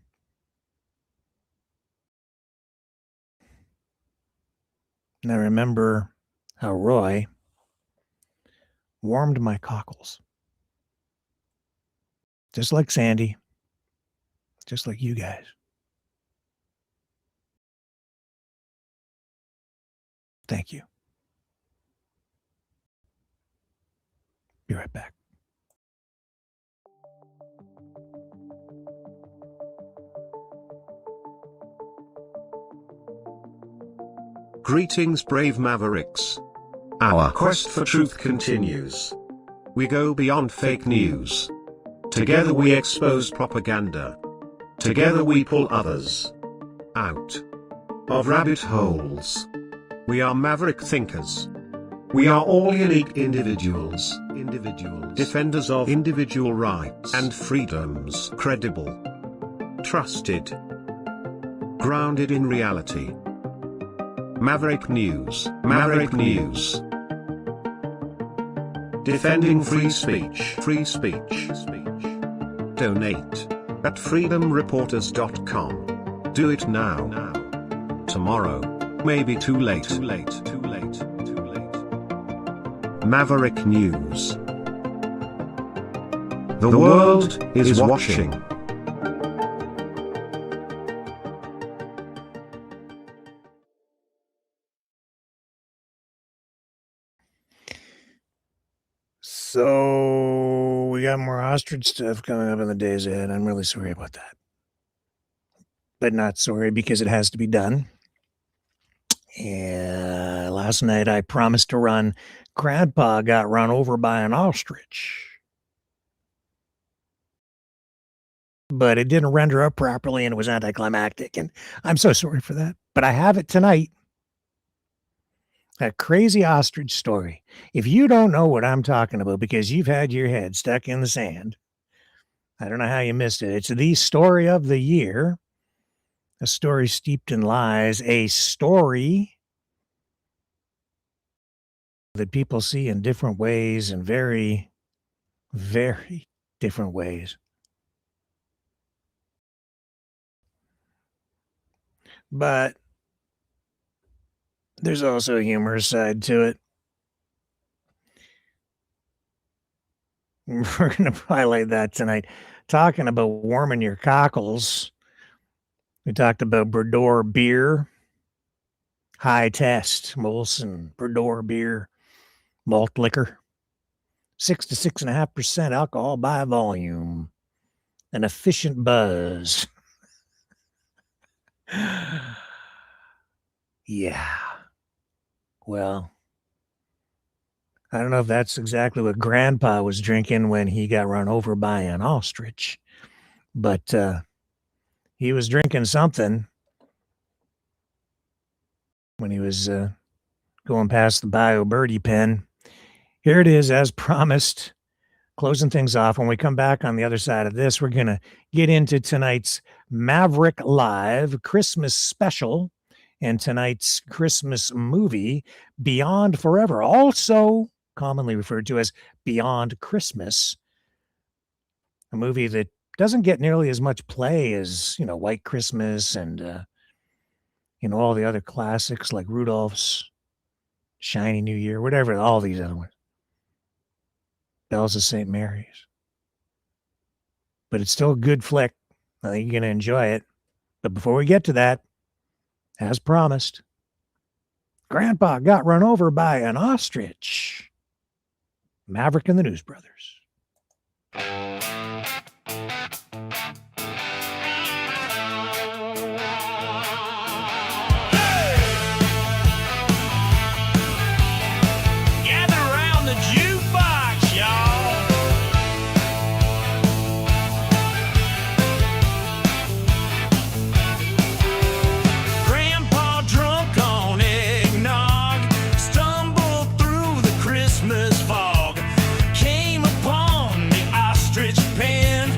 And I remember how Roy warmed my cockles. Just like Sandy, just like you guys. Thank you. Be right back. Greetings, brave Mavericks. Our quest for truth continues. We go beyond fake news. Together we expose propaganda. Together we pull others out of rabbit holes. We are maverick thinkers. We are all unique individuals, defenders of individual rights and freedoms, credible, trusted, grounded in reality. Maverick News, Maverick News. Defending free speech, free speech. Donate at freedomreporters.com. Do it now. Tomorrow may be too late. Maverick News. The world is watching. So we got more ostrich stuff coming up in the days ahead. I'm really sorry about that. But not sorry because it has to be done. Yeah, last night I promised to run. Grandpa got run over by an ostrich. But it didn't render up properly and it was anticlimactic. And I'm so sorry for that. But I have it tonight. That crazy ostrich story. If you don't know what I'm talking about because you've had your head stuck in the sand, I don't know how you missed it. It's the story of the year. A story steeped in lies. A story that people see in different ways, in very, very different ways. But there's also a humorous side to it. We're going to highlight that tonight. Talking about warming your cockles. We talked about Bredor beer. High test. Molson Bredor beer. Malt liquor. 6 to 6.5% alcohol by volume. An efficient buzz. Yeah. Well, I don't know if that's exactly what Grandpa was drinking when he got run over by an ostrich, but he was drinking something when he was going past the Bio Birdie pen. Here it is, as promised, closing things off. When we come back on the other side of this, we're going to get into tonight's Maverick Live Christmas Special and tonight's Christmas movie, Beyond Forever, also commonly referred to as Beyond Christmas, a movie that doesn't get nearly as much play as, White Christmas and, all the other classics like Rudolph's Shiny New Year, whatever, all these other ones. Bells of St. Mary's. But it's still a good flick. I think you're going to enjoy it. But before we get to that, as promised, Grandpa got run over by an ostrich. Maverick and the News Brothers. Fog came upon the ostrich pen.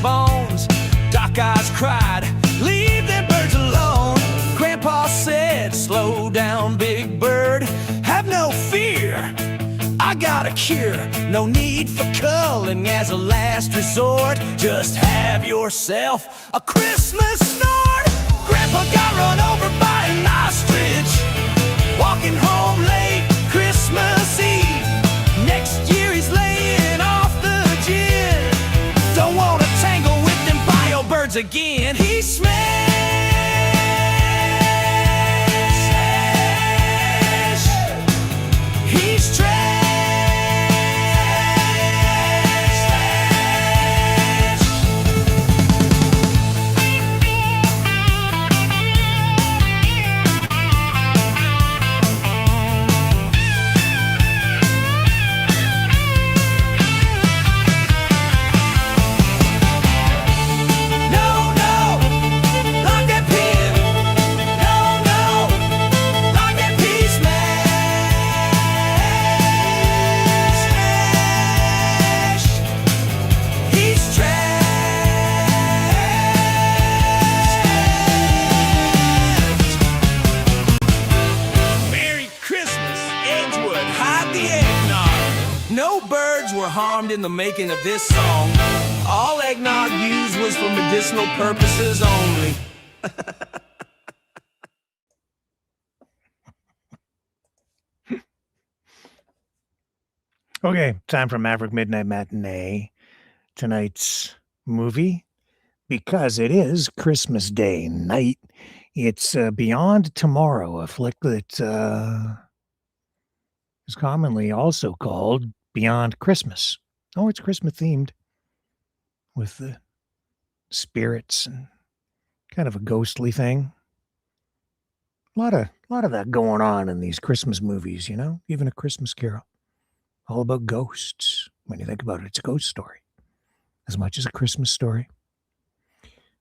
bones. Doc Eyes cried, leave them birds alone. Grandpa said, slow down, big bird, have no fear, I got a cure. No need for culling as a last resort. Just have yourself a Christmas snort. Grandpa got run over by an ostrich, walking home late Christmas Eve. Next year he's laying off the gin. Don't want to tangle with them bio birds again. He smashed. He's trash. Harmed in the making of this song. All eggnog used was for medicinal purposes only. Okay, time for Maverick Midnight Matinee. Tonight's movie, because it is Christmas Day night, it's Beyond Tomorrow, a flick that is commonly also called Beyond Christmas. Oh, it's Christmas themed with the spirits and kind of a ghostly thing. A lot of that going on in these Christmas movies, you know, even A Christmas Carol. All about ghosts. When you think about it, it's a ghost story as much as a Christmas story.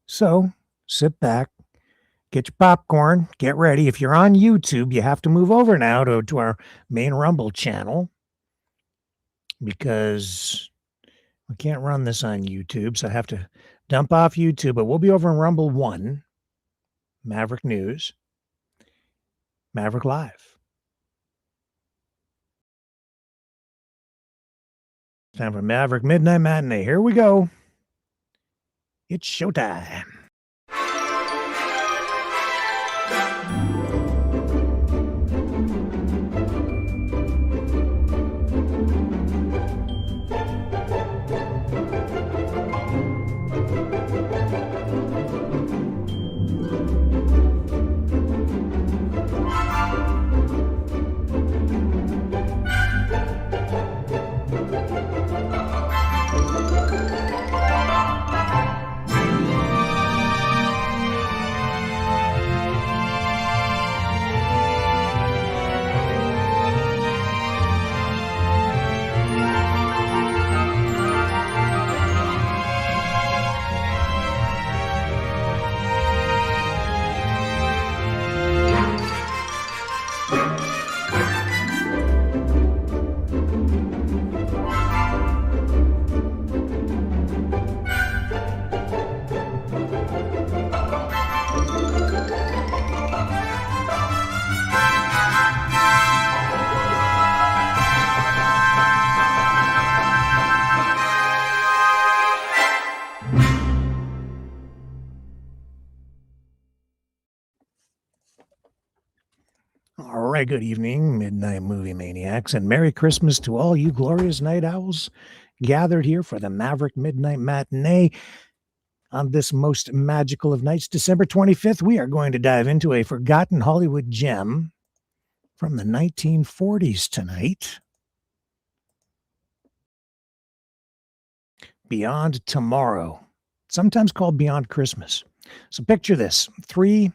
So sit back, get your popcorn, get ready. If you're on YouTube, you have to move over now to our main Rumble channel, because we can't run this on YouTube, so I have to dump off YouTube, but we'll be over in Rumble 1, Maverick News, Maverick Live. Time for Maverick Midnight Matinee. Here we go. It's showtime. All right, good evening, Midnight Movie Maniacs, and Merry Christmas to all you glorious night owls gathered here for the Maverick Midnight Matinee. On this most magical of nights, December 25th, we are going to dive into a forgotten Hollywood gem from the 1940s tonight. Beyond Tomorrow, sometimes called Beyond Christmas. So picture this. 3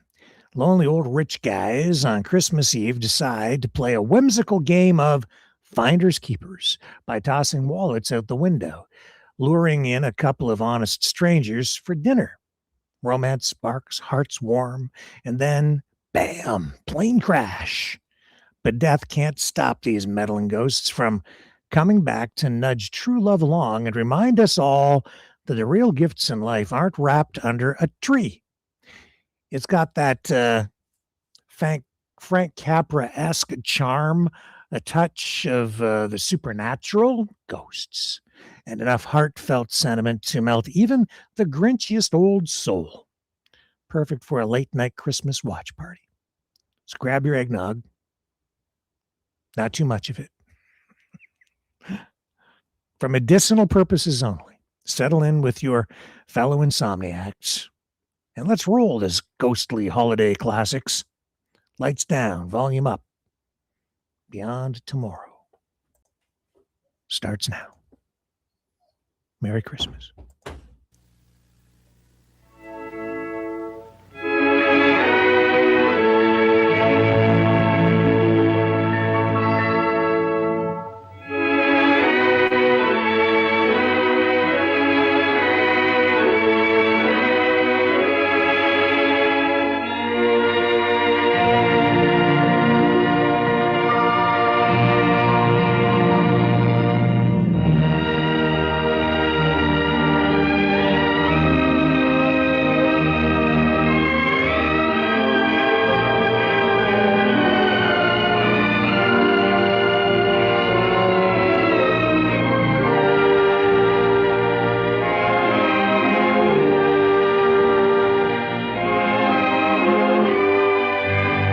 lonely old rich guys on Christmas Eve decide to play a whimsical game of finders keepers by tossing wallets out the window, luring in a couple of honest strangers for dinner. Romance sparks, hearts warm, and then, bam, plane crash. But death can't stop these meddling ghosts from coming back to nudge true love along and remind us all that the real gifts in life aren't wrapped under a tree. It's got that Frank Capra-esque charm, a touch of the supernatural, ghosts, and enough heartfelt sentiment to melt even the grinchiest old soul. Perfect for a late-night Christmas watch party. So grab your eggnog. Not too much of it. For medicinal purposes only, settle in with your fellow insomniacs, and let's roll this ghostly holiday classics. Lights down, volume up. Beyond Tomorrow starts now. Merry Christmas.